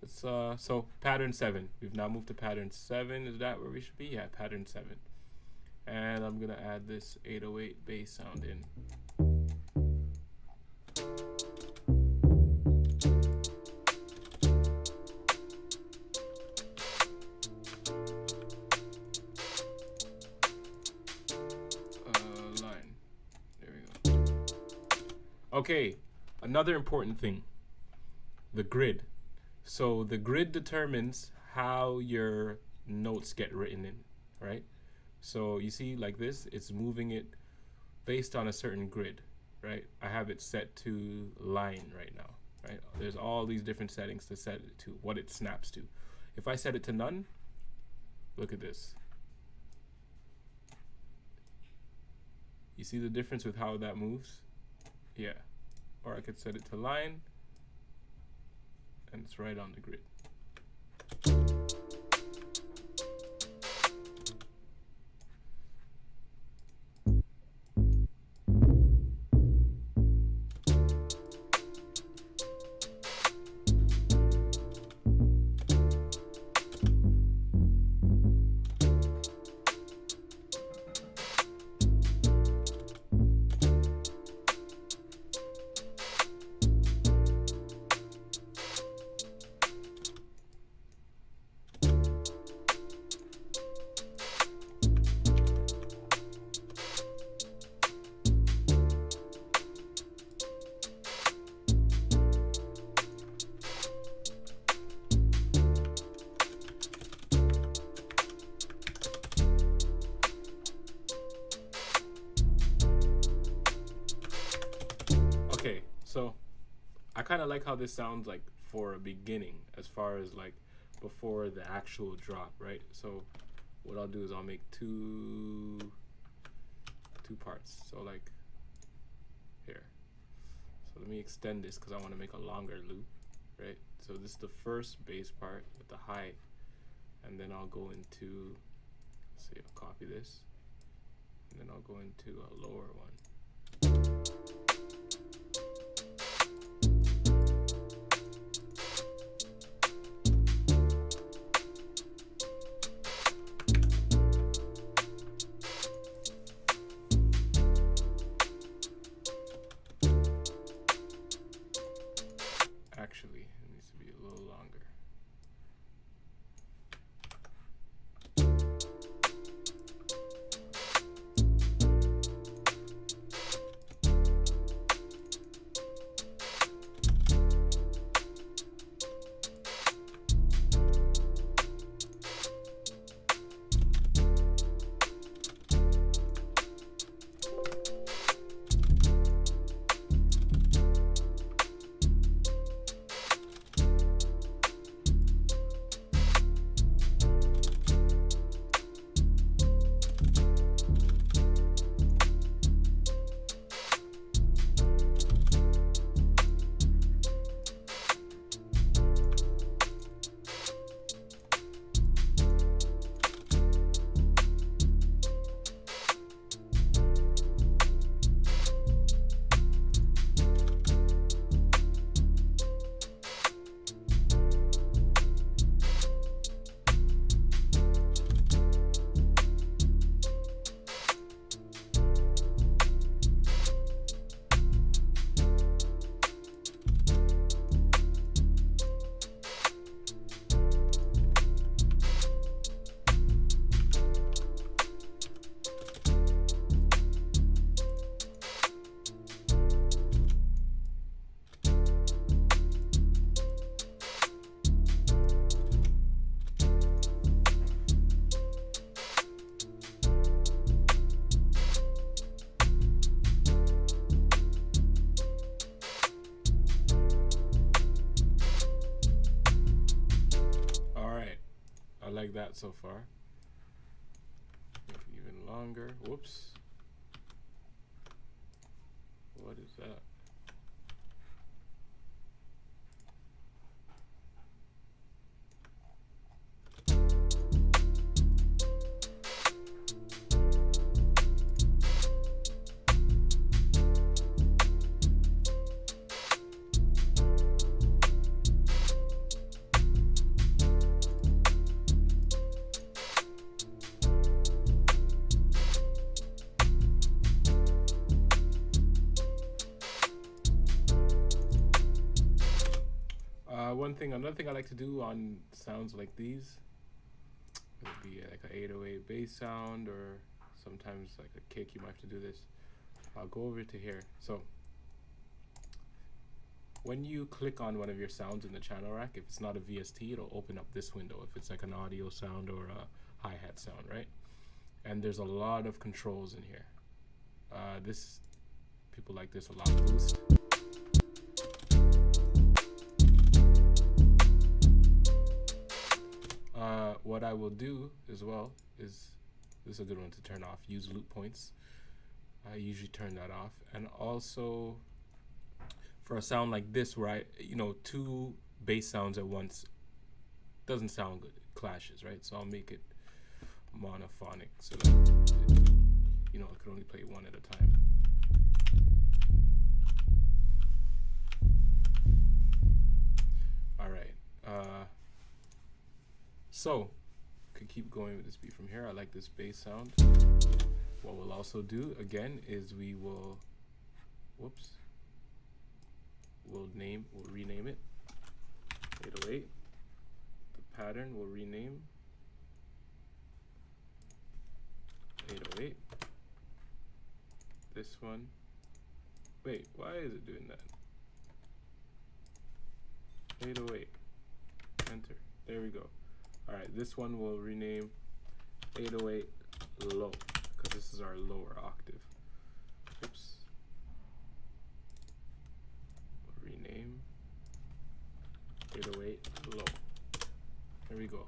Speaker 1: It's so pattern 7. We've now moved to pattern 7. Is that where we should be? Yeah, pattern 7. And I'm gonna add this 808 bass sound in. Line. There we go. Okay, another important thing, the grid. So the grid determines how your notes get written in, right? So you see like this, it's moving it based on a certain grid, right? I have it set to line right now, right? There's all these different settings to set it to, what it snaps to. If I set it to none, look at this. You see the difference with how that moves? Yeah. Or I could set it to line, and it's right on the grid. So I kind of like how this sounds like for a beginning, as far as like before the actual drop, right? So what I'll do is I'll make two parts. So like here. So let me extend this because I want to make a longer loop, right? So this is the first bass part with the high, and then I'll go into, let's see, I'll copy this, and then I'll go into a lower one. Actually, it needs to be a little longer. like that so far. Make it even longer. Whoops. What is that? Another thing I like to do on sounds like these, it would be like an 808 bass sound, or sometimes like a kick, you might have to do this. I'll go over to here. So when you click on one of your sounds in the channel rack, if it's not a VST, it'll open up this window if it's like an audio sound or a hi-hat sound, right? And there's a lot of controls in here. People like this a lot. Boost. What I will do as well is, this is a good one to turn off, use loop points. I usually turn that off. And also for a sound like this where two bass sounds at once doesn't sound good, it clashes, right? So I'll make it monophonic so that it can only play one at a time. All right. So could keep going with this beat from here. I like this bass sound. What we'll also do again is we will, we'll rename it 808. The pattern we'll rename 808. This one, wait, why is it doing that? 808, enter, there we go. All right, this one we'll rename 808 low, because this is our lower octave. Oops. We'll rename 808 low. There we go.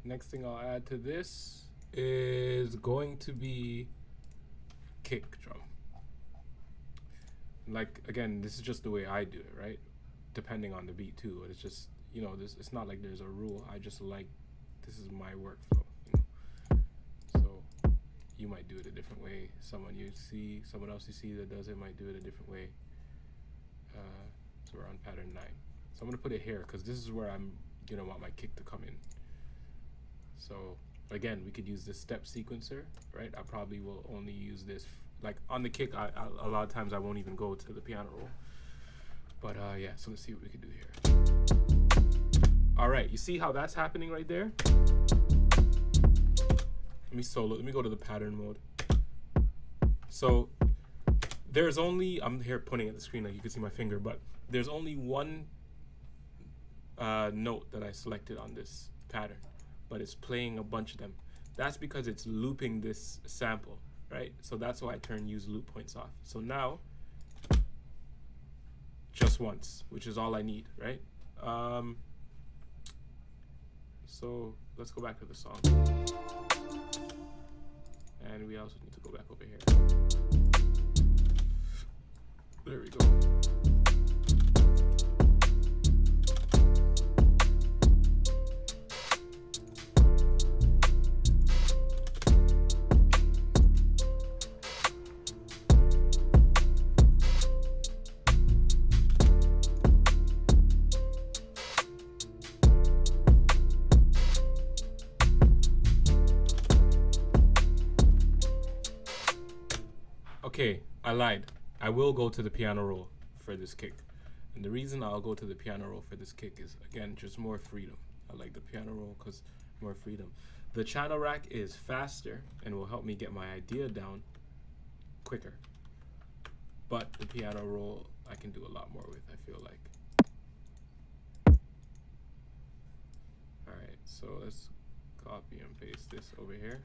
Speaker 1: Next thing I'll add to this is going to be kick drum. Like, again, this is just the way I do it, right? Depending on the beat too. It's just, it's not like there's a rule. I just like, this is my workflow, So you might do it a different way. Someone else you see that does it might do it a different way. So we're on pattern 9. So I'm gonna put it here because this is where I'm gonna want my kick to come in. So again, we could use this step sequencer, right? I probably will only use this, like on the kick, a lot of times I won't even go to the piano roll. But yeah, so let's see what we can do here. All right, you see how that's happening right there? Let me go to the pattern mode. So there's only, I'm here pointing at the screen like you can see my finger, but there's only one note that I selected on this pattern, but it's playing a bunch of them. That's because it's looping this sample, right? So that's why I turn use loop points off. So now, just once, which is all I need, right? So let's go back to the song. And we also need to go back over here. There we go. I lied. I will go to the piano roll for this kick. And the reason I'll go to the piano roll for this kick is, again, just more freedom. I like the piano roll because more freedom. The channel rack is faster and will help me get my idea down quicker. But the piano roll, I can do a lot more with, I feel like. All right, so let's copy and paste this over here.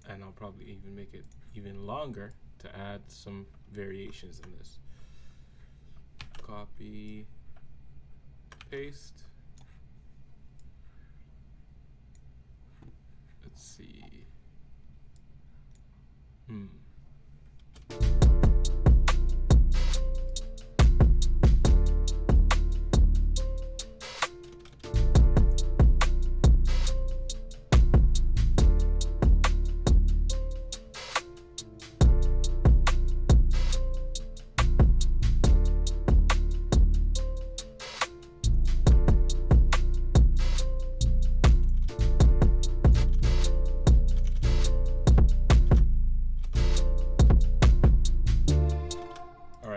Speaker 1: And I'll probably even make it even longer to add some variations in this. Copy, paste. Let's see.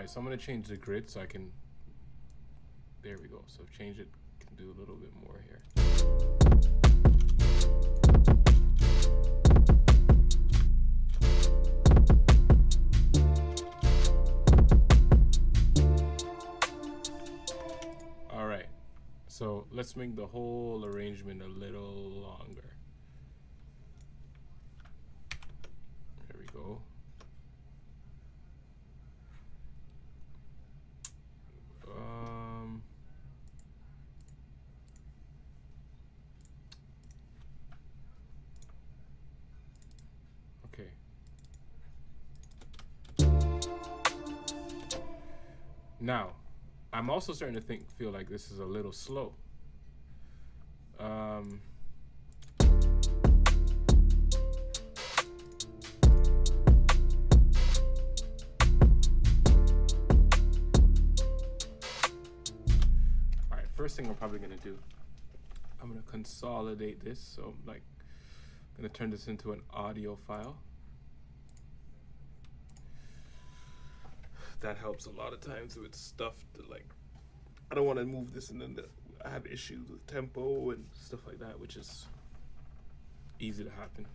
Speaker 1: So I'm going to change the grid so I can, there we go. So change it, can do a little bit more here. All right, so let's make the whole arrangement a little longer. There we go. Okay. Now, I'm also starting to feel like this is a little slow. First thing I'm probably gonna do, I'm gonna consolidate this. So I'm like gonna turn this into an audio file. That helps a lot of times with stuff that, like, I don't want to move this and then I have issues with tempo and stuff like that, which is easy to happen.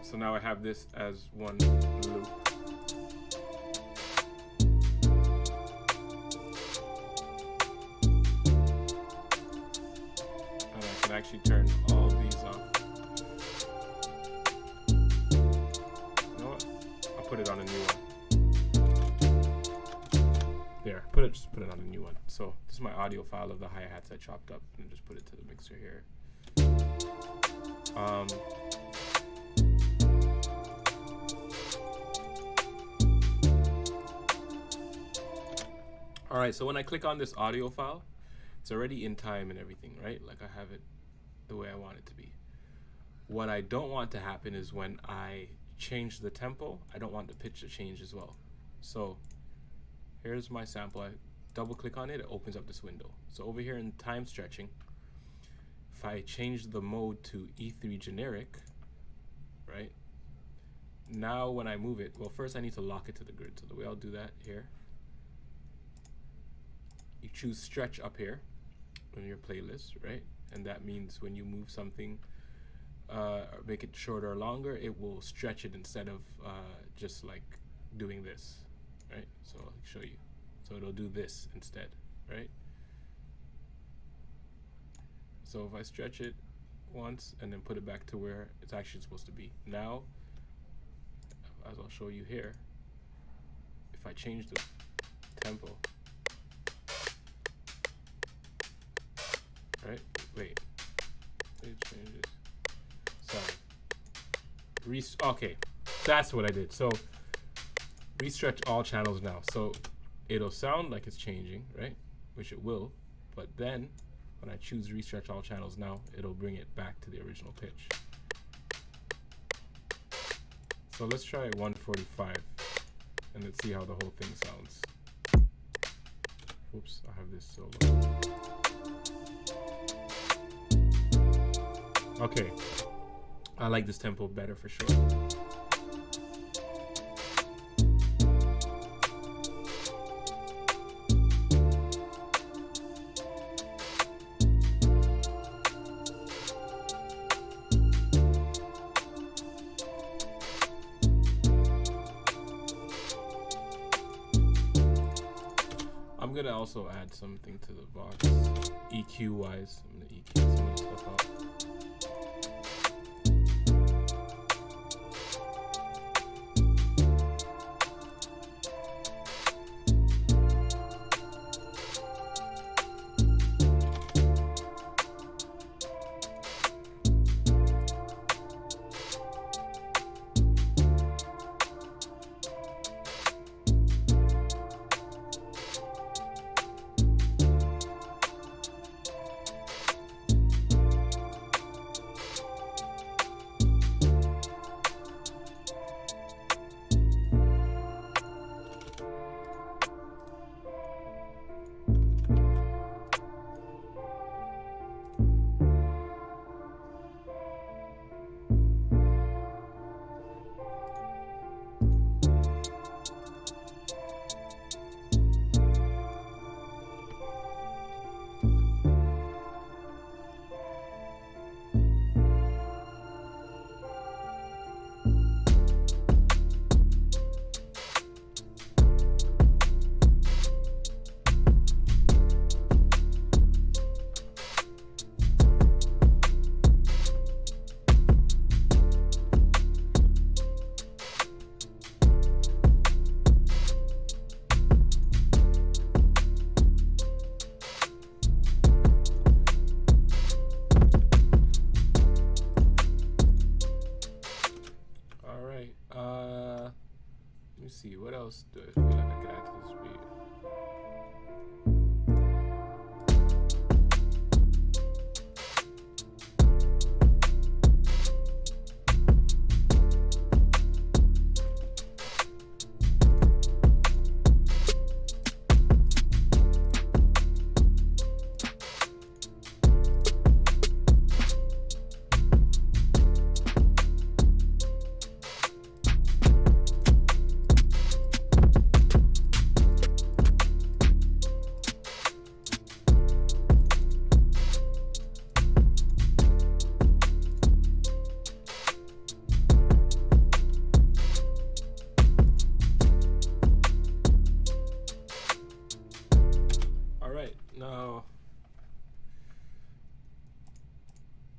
Speaker 1: So now I have this as one loop. Actually turn all of these off. You know what? I'll put it on a new one. There, just put it on a new one. So this is my audio file of the hi-hats I chopped up and just put it to the mixer here. All right, so when I click on this audio file, it's already in time and everything, right? Like I have it the way I want it to be. What I don't want to happen is when I change the tempo, I don't want the pitch to change as well. So here's my sample. I double click on it, it opens up this window. So over here in time stretching, if I change the mode to E3 generic, right? Now when I move it, well, first I need to lock it to the grid. So the way I'll do that here, you choose stretch up here on your playlist, right? And that means when you move something, or make it shorter or longer, it will stretch it instead of just like doing this, right? So I'll show you. So it'll do this instead, right? So if I stretch it once and then put it back to where it's actually supposed to be. Now, as I'll show you here, if I change the tempo. Right? Wait. It changes. Sorry. Okay. That's what I did. So restretch all channels now. So it'll sound like it's changing, right? Which it will. But then when I choose restretch all channels now, it'll bring it back to the original pitch. So let's try 145 and let's see how the whole thing sounds. Oops, I have this so low. Okay, I like this tempo better for sure. I'm gonna also add something to the box, EQ wise. I'm gonna EQ some of the stuff out. See what else do I feel like I could add to this beat.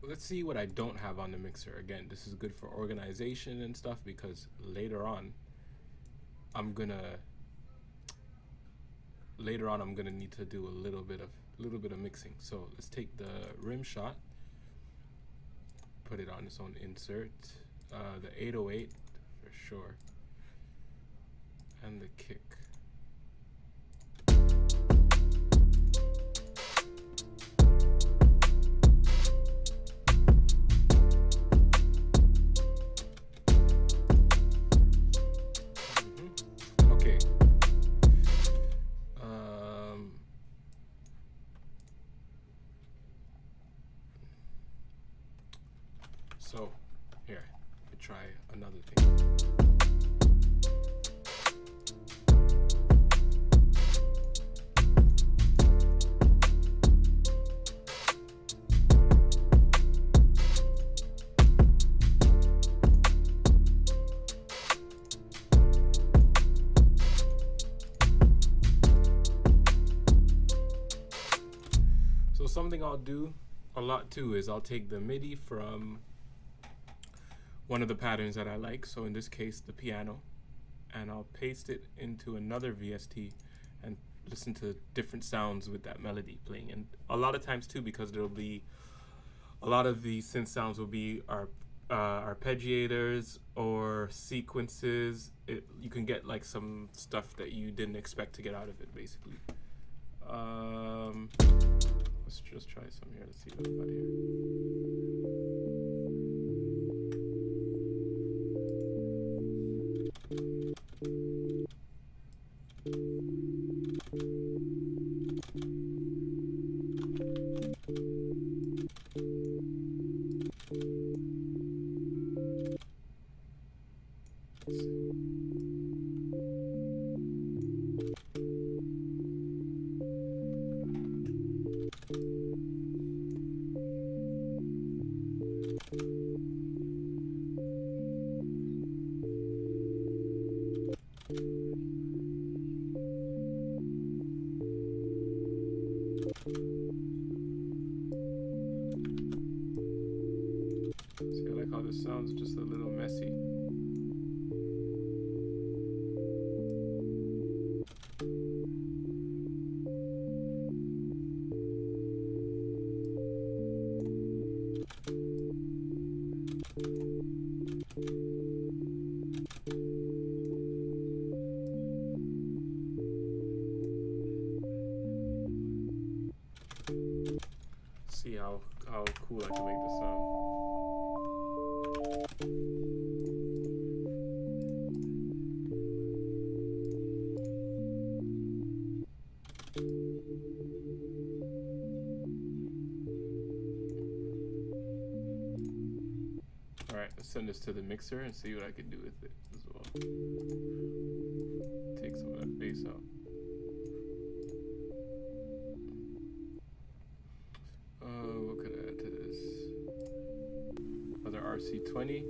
Speaker 1: Let's see what I don't have on the mixer. Again, this is good for organization and stuff because later on I'm gonna need to do a little bit of mixing. So let's take the rim shot, put it on its own insert, the 808 for sure, and the kick. So here, let me try another thing. So something I'll do a lot too is I'll take the MIDI from one of the patterns that I like, so in this case the piano, and I'll paste it into another VST and listen to different sounds with that melody playing. And a lot of times too, because there'll be a lot of the synth sounds will be arpeggiators or sequences. You can get like some stuff that you didn't expect to get out of it, basically. Let's just try some here. Let's see what we got here. See, I like how this sounds just a little messy. See how cool I can make this sound. Alright, let's send this to the mixer and see what I can do with it as well. Take some of that bass out. What could I add to this? Other RC20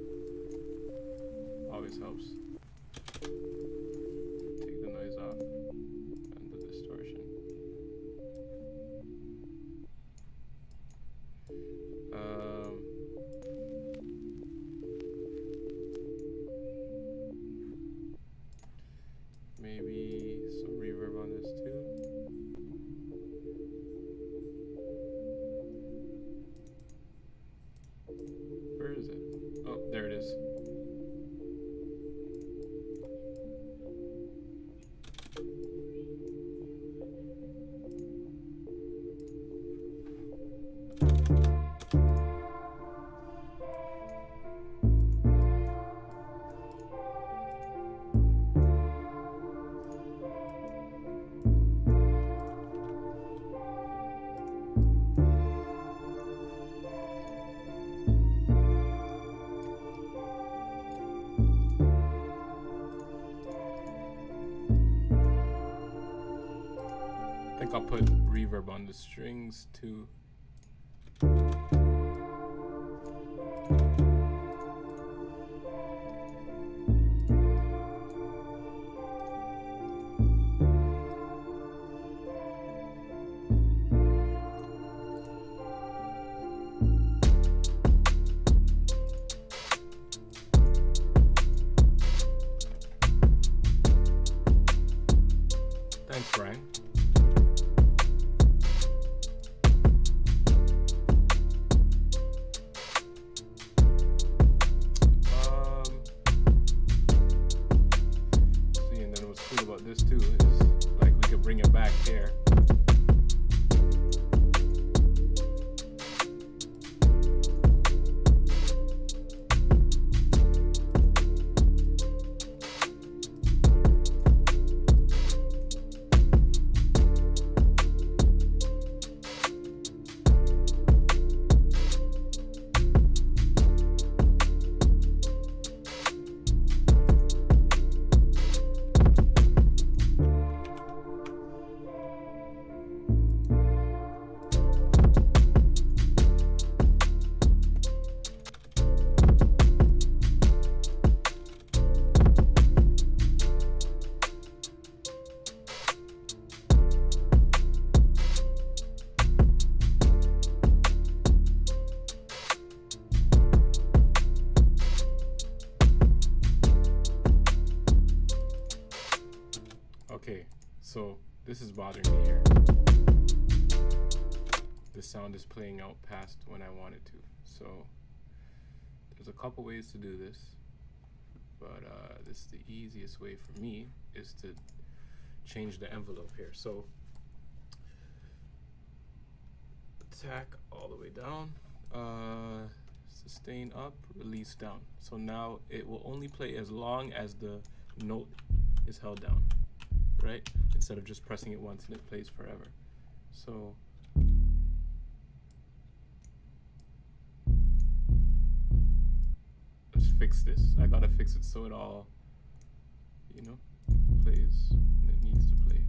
Speaker 1: always helps. Take the noise off and the distortion. Maybe some reverb on this too. Where is it? Oh, there it is. I think I'll put reverb on the strings too. Thanks, Brian. this is bothering me here. The sound is playing out past when I want it to. So there's a couple ways to do this, but this is the easiest way for me is to change the envelope here. So attack all the way down, sustain up, release down. So now it will only play as long as the note is held down, right? Instead of just pressing it once and it plays forever. So let's fix this. I gotta fix it so it all, you know, plays when it needs to play.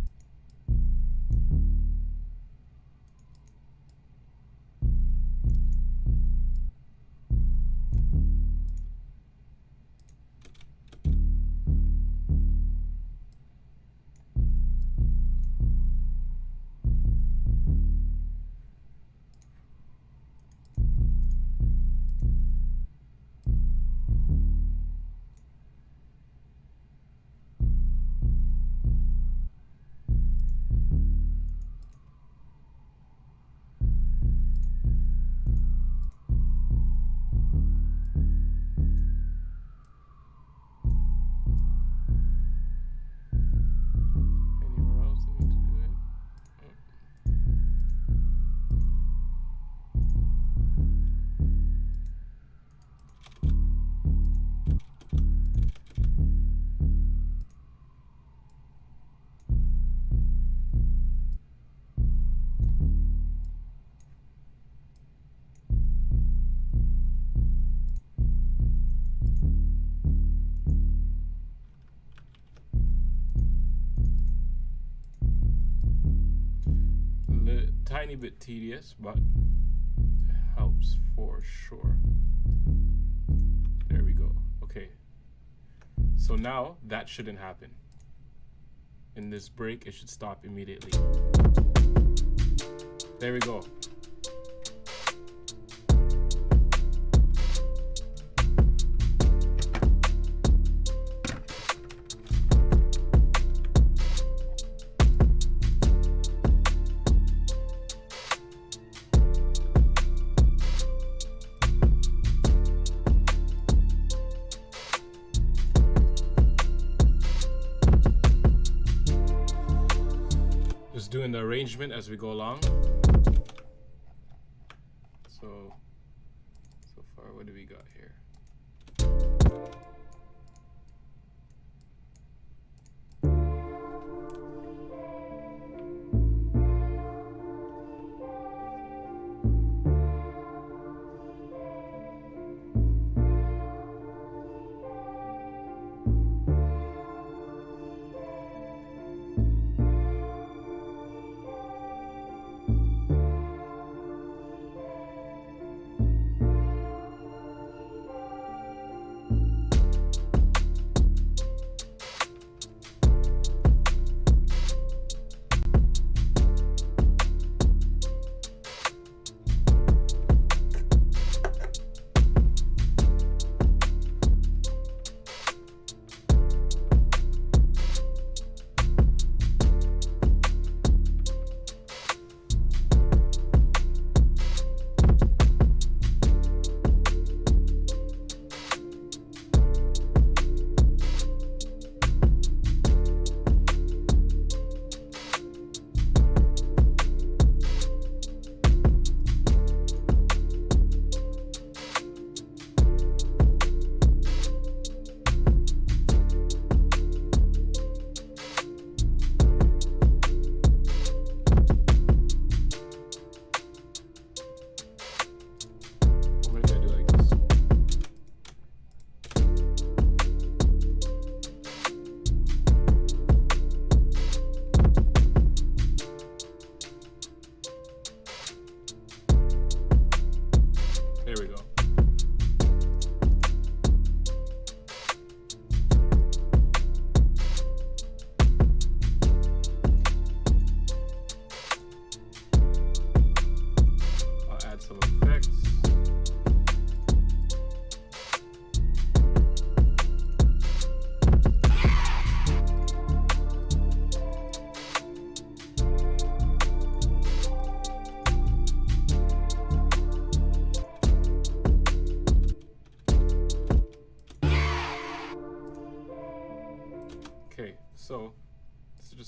Speaker 1: Tiny bit tedious, but it helps for sure. There we go. Okay. So now that shouldn't happen. In this break, it should stop immediately. There we go. Doing the arrangement as we go along. So far, what do we got here?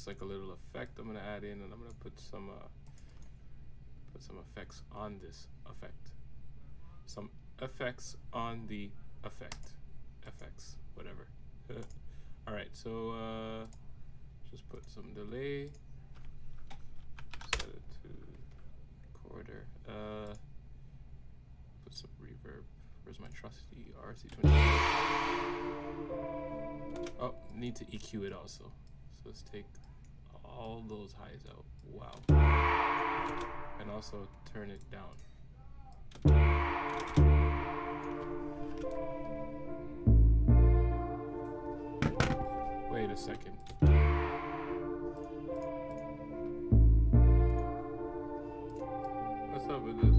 Speaker 1: just like a little effect I'm gonna add in, and I'm gonna put some effects on this effect. Some effects on the effect. FX, whatever. Alright, so just put some delay. Set it to quarter. Put some reverb. Where's my trusty RC20? Oh, need to EQ it also. So let's take all those highs out. Wow. And also turn it down. Wait a second. What's up with this?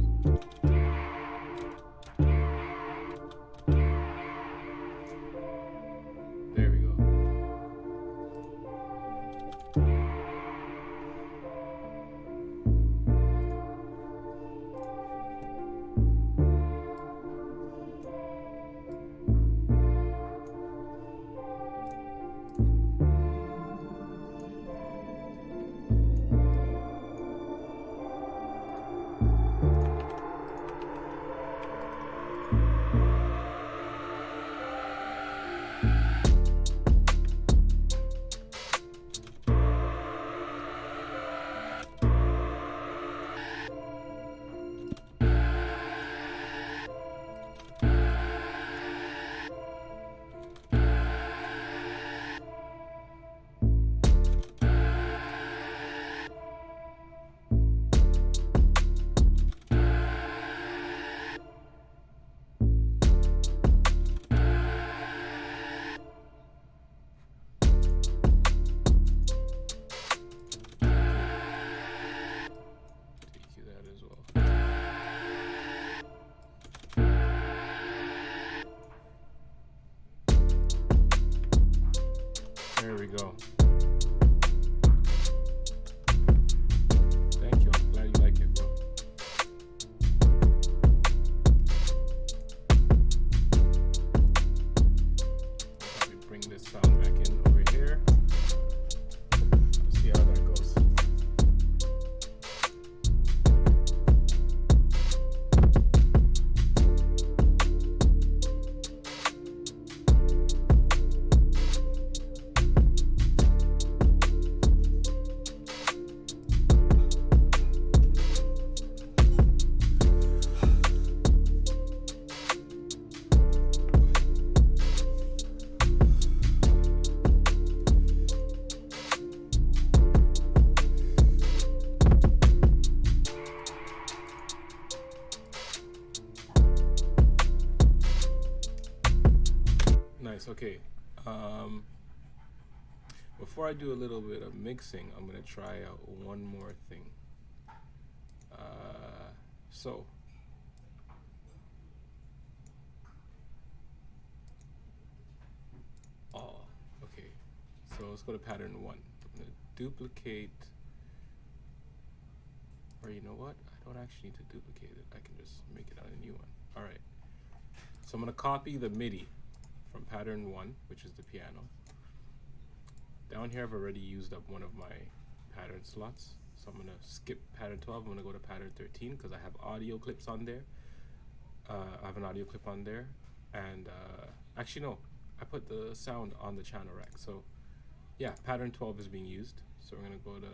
Speaker 1: There we go. There we go. Thank you. I'm glad you like it, bro. Probably bring this sound back in over here. Let's see how that goes. Okay, before I do a little bit of mixing, I'm gonna try out one more thing. Okay, so let's go to pattern 1. I'm gonna duplicate, or you know what? I don't actually need to duplicate it. I can just make it on a new one. All right, so I'm gonna copy the MIDI from pattern 1, which is the piano. Down here I've already used up one of my pattern slots, so I'm gonna skip pattern 12. I'm gonna go to pattern 13 because I have audio clips on there. I have an audio clip on there, and actually no, I put the sound on the channel rack. So yeah, pattern 12 is being used, so we're gonna go to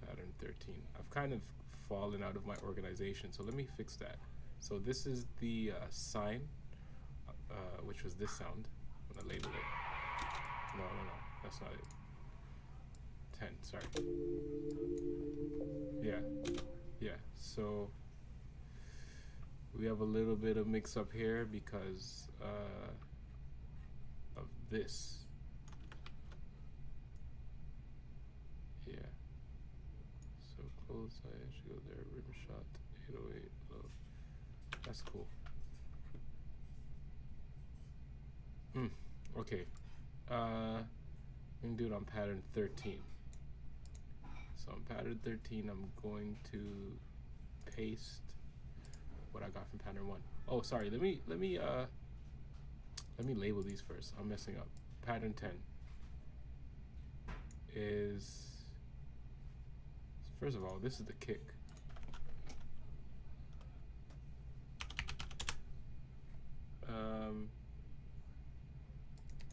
Speaker 1: pattern 13. I've kind of fallen out of my organization, so let me fix that. So this is the sine, which was this sound. I'm gonna label it. No, that's not it. 10, sorry. Yeah, so we have a little bit of mix up here because of this. Yeah. So close, I should go there, rim shot, 808, low. That's cool. Okay, I'm gonna do it on pattern 13. So on pattern 13, I'm going to paste what I got from pattern 1. Oh, sorry. Let me label these first. I'm messing up. Pattern 10. is, first of all, this is the kick.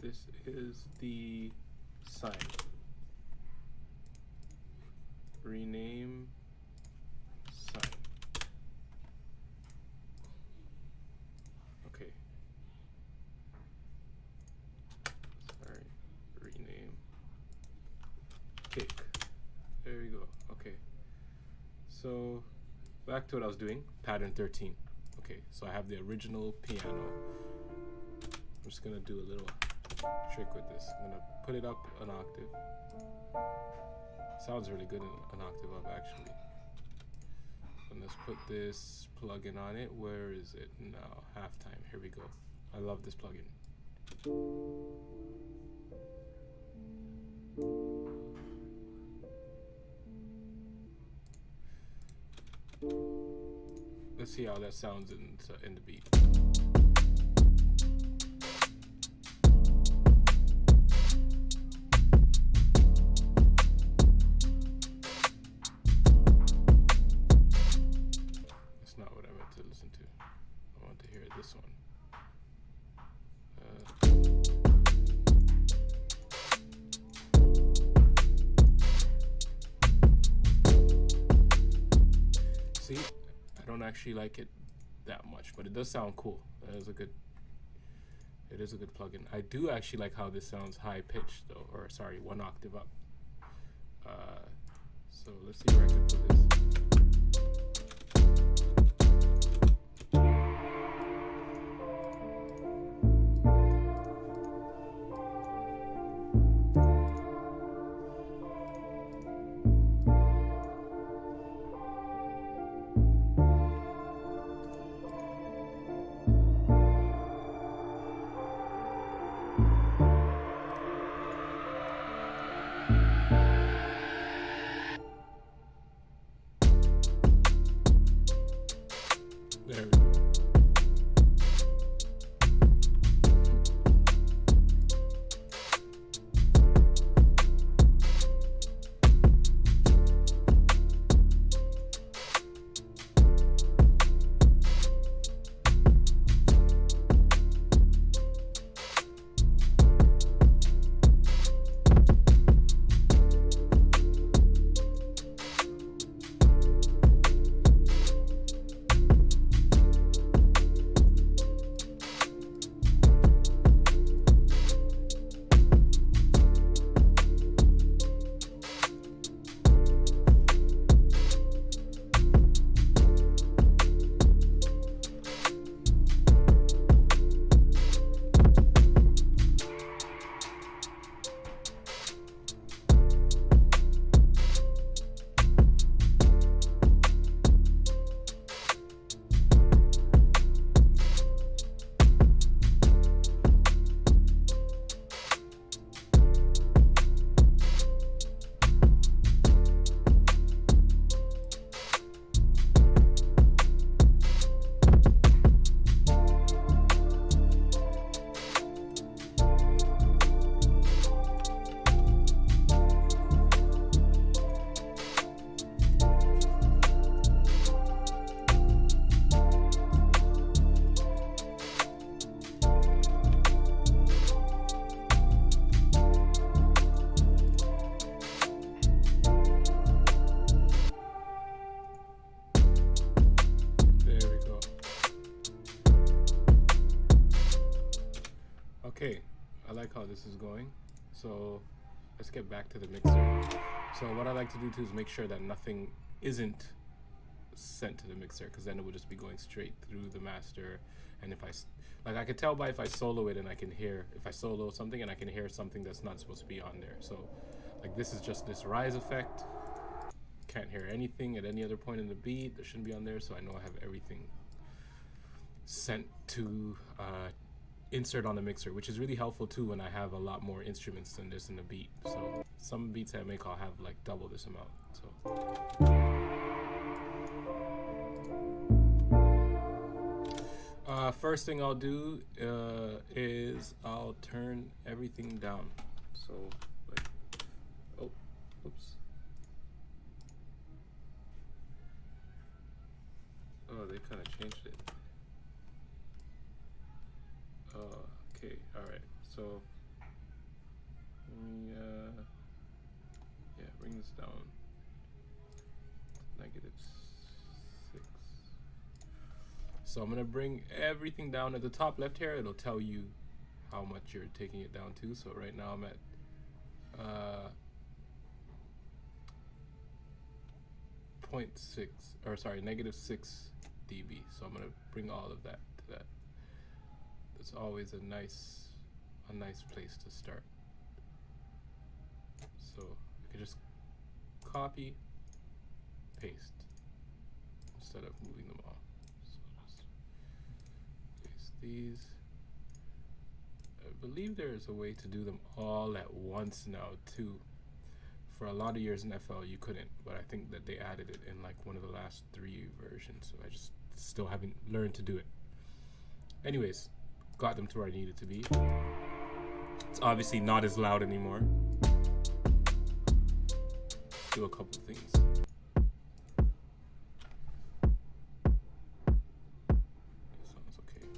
Speaker 1: This is the sign. Rename sign. Okay. Sorry. Rename kick. There you go. Okay. So back to what I was doing. Pattern 13. Okay. So I have the original piano. I'm just gonna do a little trick with this. I'm gonna put it up an octave. Sounds really good an octave up, actually. And let's put this plugin on it. Where is it now? Halftime. Here we go. I love this plugin. Let's see how that sounds in the beat. See, I don't actually like it that much, but it does sound cool. It is a good plugin. I do actually like how this sounds high pitched though, or sorry, one octave up. So let's see where I can put this. There we go. Okay, I like how this is going. So let's get back to the mixer. So what I like to do too is make sure that nothing isn't sent to the mixer, because then it would just be going straight through the master. And if I could tell by if I solo it and I can hear, if I solo something and I can hear something that's not supposed to be on there. So like this is just this rise effect. Can't hear anything at any other point in the beat that shouldn't be on there. So I know I have everything sent to insert on the mixer, which is really helpful too when I have a lot more instruments than this in the beat. So some beats I make, I'll have like double this amount. So first thing I'll do is I'll turn everything down. So like, oh, Oops. Oh, they kind of changed it. Oh, okay, all right. So, yeah, bring this down. -6. So I'm gonna bring everything down at the top left here. It'll tell you how much you're taking it down to. So right now I'm at 0.6, or sorry, -6 dB. So I'm gonna bring all of that to that. It's always a nice place to start. So I can just copy, paste instead of moving them all. So just paste these. I believe there is a way to do them all at once now too. For a lot of years in FL you couldn't, but I think that they added it in like one of the last 3 versions, so I just still haven't learned to do it. Anyways, got them to where I needed to be. It's obviously not as loud anymore. Let's do a couple things. Sounds okay.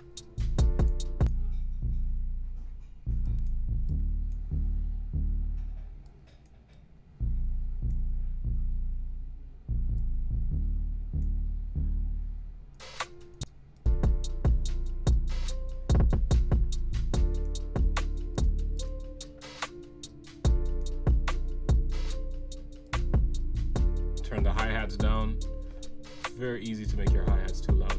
Speaker 1: Turn the hi-hats down. It's very easy to make your hi-hats too loud.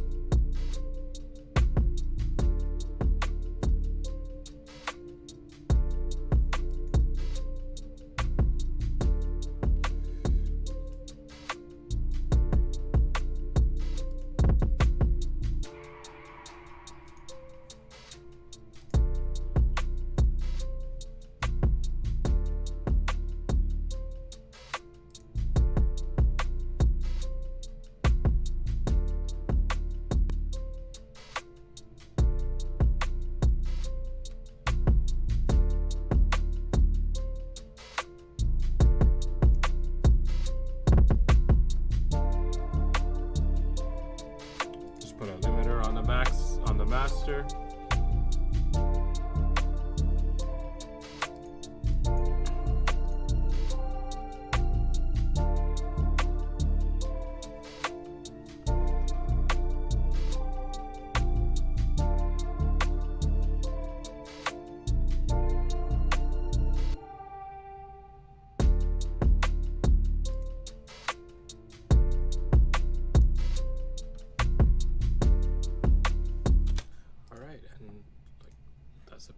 Speaker 1: Put a limiter on the master.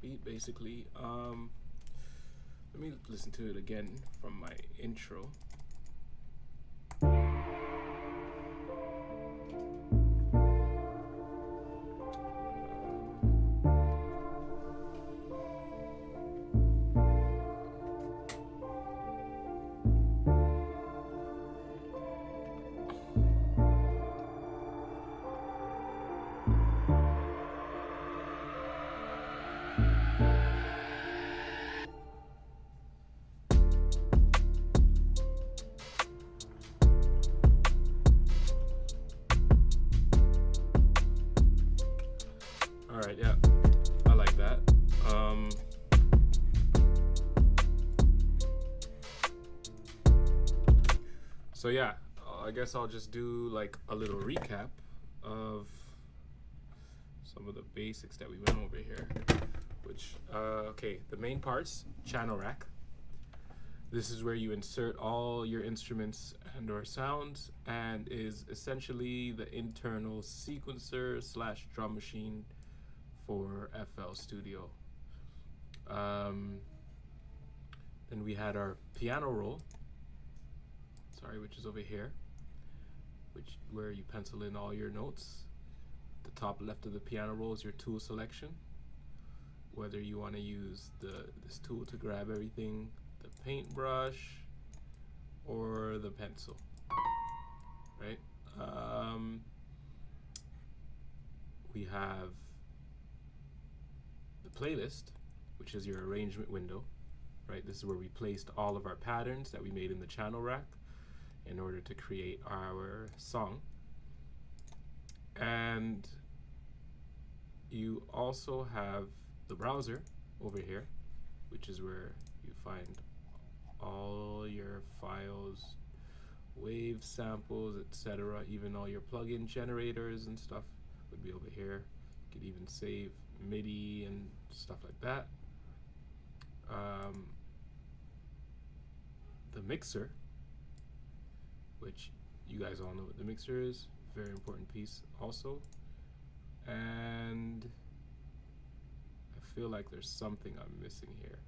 Speaker 1: Beat basically. Let me listen to it again from my intro. Alright, yeah, I like that. So yeah, I guess I'll just do like a little recap of some of the basics that we went over here. Which, okay, the main parts, channel rack. This is where you insert all your instruments and or sounds, and is essentially the internal sequencer slash drum machine for FL Studio. Then we had our piano roll, which is over here, where you pencil in all your notes. The top left of the piano roll is your tool selection, whether you want to use this tool to grab everything, the paintbrush, or the pencil, right? We have the playlist, which is your arrangement window, right? This is where we placed all of our patterns that we made in the channel rack in order to create our song. And you also have the browser over here, which is where you find all your files, wave samples, etc. Even all your plugin generators and stuff would be over here. You could even save MIDI and stuff like that. The mixer, which you guys all know what the mixer is, very important piece also. And I feel like there's something I'm missing here.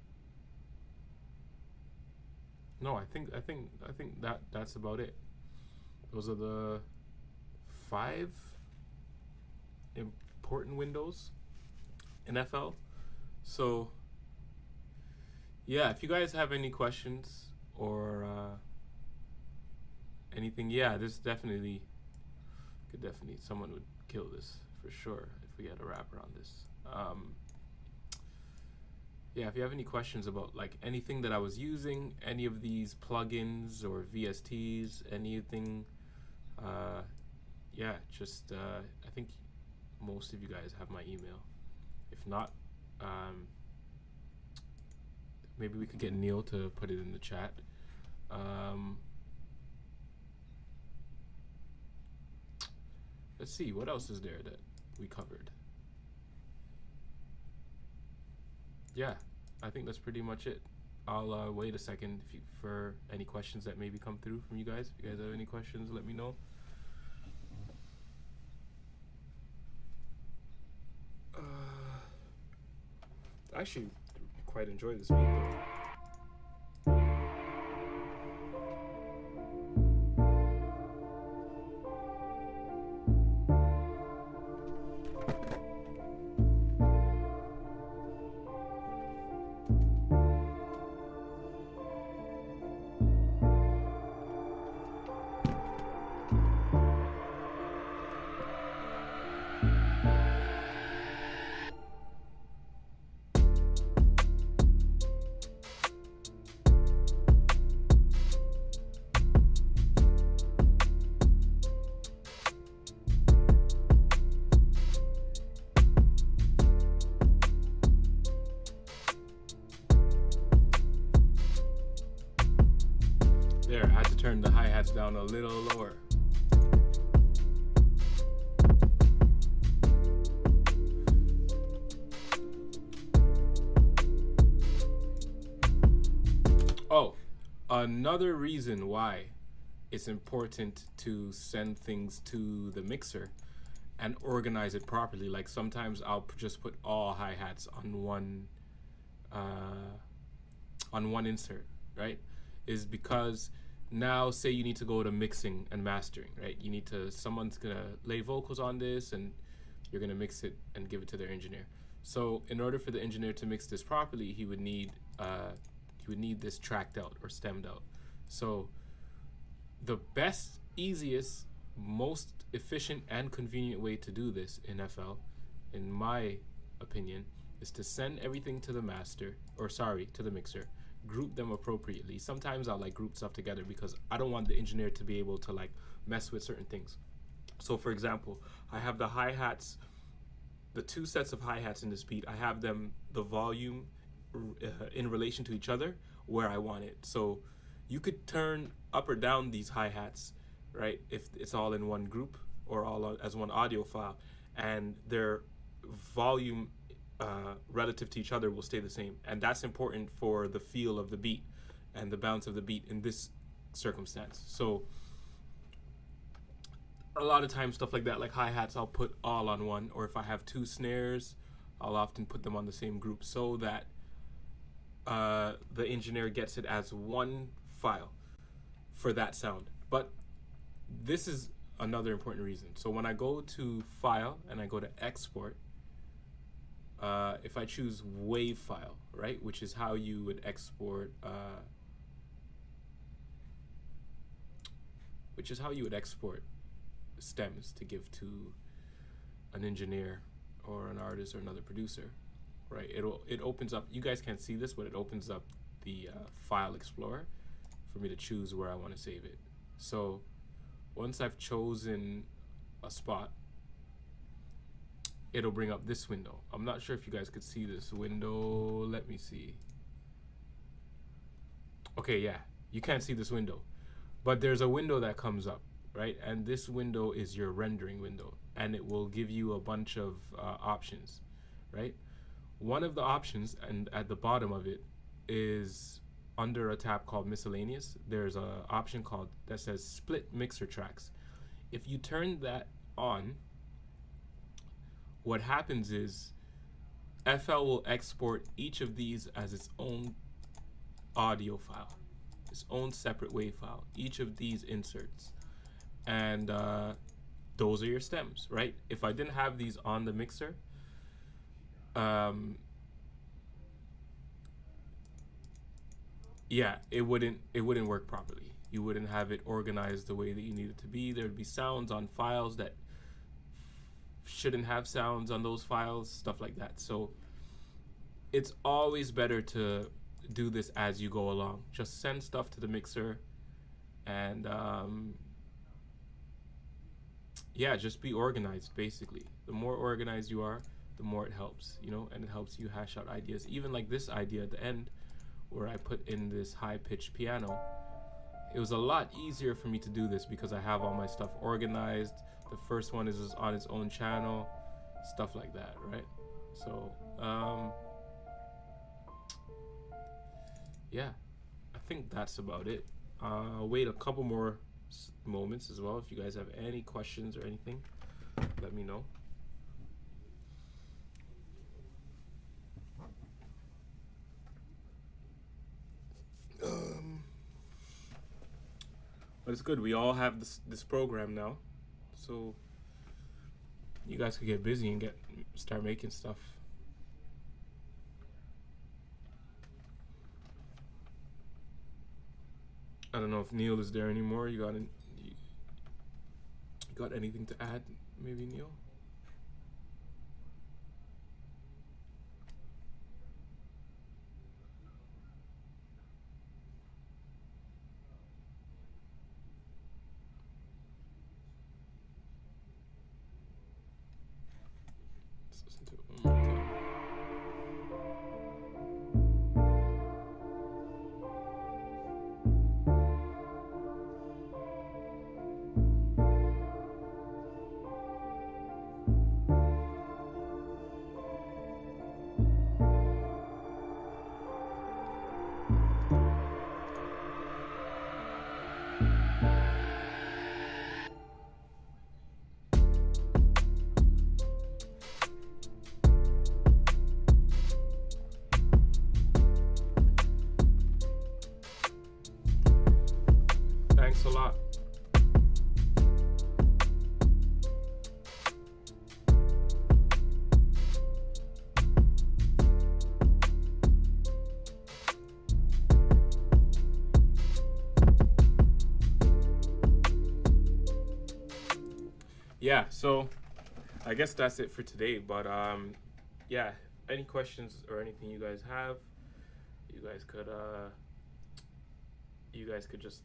Speaker 1: No, I think that's about it. Those are the 5 important windows in FL. So yeah, if you guys have any questions or anything, yeah, this definitely someone would kill this for sure if we had a wrap around this. Yeah, if you have any questions about like anything that I was using, any of these plugins or VSTs, anything, yeah, just I think most of you guys have my email. If not, maybe we could get Neil to put it in the chat. Let's see, what else is there that we covered? Yeah, I think that's pretty much it. I'll wait a second for any questions that maybe come through from you guys. If you guys have any questions, let me know. I actually quite enjoy this beat though. There, I had to turn the hi-hats down a little lower. Oh, another reason why it's important to send things to the mixer and organize it properly. Like sometimes I'll just put all hi-hats on one insert, right? Is because now say you need to go to mixing and mastering, right? You need to, someone's gonna lay vocals on this and you're gonna mix it and give it to their engineer. So in order for the engineer to mix this properly, he would need this tracked out or stemmed out. So the best, easiest, most efficient and convenient way to do this in FL, in my opinion, is to send everything to the master, or sorry, to the mixer, group them appropriately. Sometimes I'll like group stuff together because I don't want the engineer to be able to like mess with certain things. So for example, I have the hi-hats, the 2 sets of hi-hats in this beat, I have them, the volume in relation to each other where I want it. So you could turn up or down these hi-hats, right, if it's all in one group or all as one audio file, and their volume relative to each other will stay the same. And that's important for the feel of the beat and the bounce of the beat in this circumstance. So a lot of times stuff like that, like hi-hats, I'll put all on one, or if I have 2 snares, I'll often put them on the same group so that the engineer gets it as one file for that sound. But this is another important reason. So when I go to file and I go to export, if I choose wave file, right, which is how you would export stems to give to an engineer or an artist or another producer, right? It opens up, you guys can't see this, but it opens up the file explorer for me to choose where I want to save it. So once I've chosen a spot, it'll bring up this window. I'm not sure if you guys could see this window. Let me see. Okay, yeah, you can't see this window, but there's a window that comes up, right? And this window is your rendering window, and it will give you a bunch of options, right? One of the options, and at the bottom of it, is under a tab called miscellaneous. There's an option called that says split mixer tracks. If you turn that on, what happens is FL will export each of these as its own audio file, its own separate WAV file, each of these inserts, and those are your stems, right? If I didn't have these on the mixer, yeah, it wouldn't work properly. You wouldn't have it organized the way that you need it to be. There would be sounds on files that shouldn't have sounds on those files, stuff like that. So it's always better to do this as you go along. Just send stuff to the mixer, and yeah, just be organized. Basically, the more organized you are, the more it helps, you know, and it helps you hash out ideas. Even like this idea at the end, where I put in this high-pitched piano, it was a lot easier for me to do this because I have all my stuff organized. The first one is on its own channel, stuff like that, right? So yeah, I think that's about it. I'll wait a couple more moments as well. If you guys have any questions or anything, let me know. But it's good. We all have this program now, so you guys could get busy and start making stuff. I don't know if Neil is there anymore. You got anything to add, maybe, Neil? Let's listen to it one more time. Thanks a lot. Yeah, so I guess that's it for today, but yeah, any questions or anything you guys have, you guys could just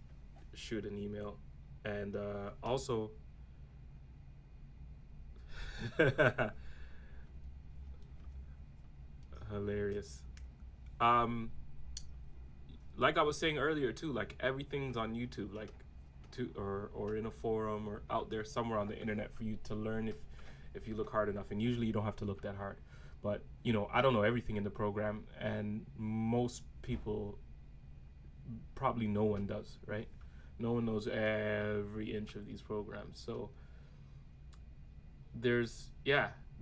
Speaker 1: shoot an email. And also hilarious, like I was saying earlier too, like everything's on YouTube, like or in a forum or out there somewhere on the internet for you to learn if you look hard enough. And usually you don't have to look that hard, but you know, I don't know everything in the program, and most people, probably no one does, right? No one knows every inch of these programs. So there's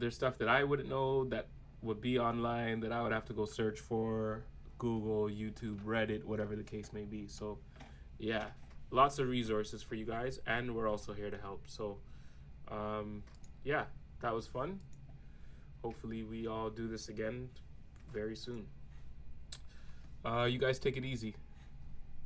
Speaker 1: stuff that I wouldn't know that would be online that I would have to go search for, Google, YouTube, Reddit, whatever the case may be. So yeah, lots of resources for you guys, and we're also here to help. So yeah, that was fun. Hopefully we all do this again very soon. You guys take it easy.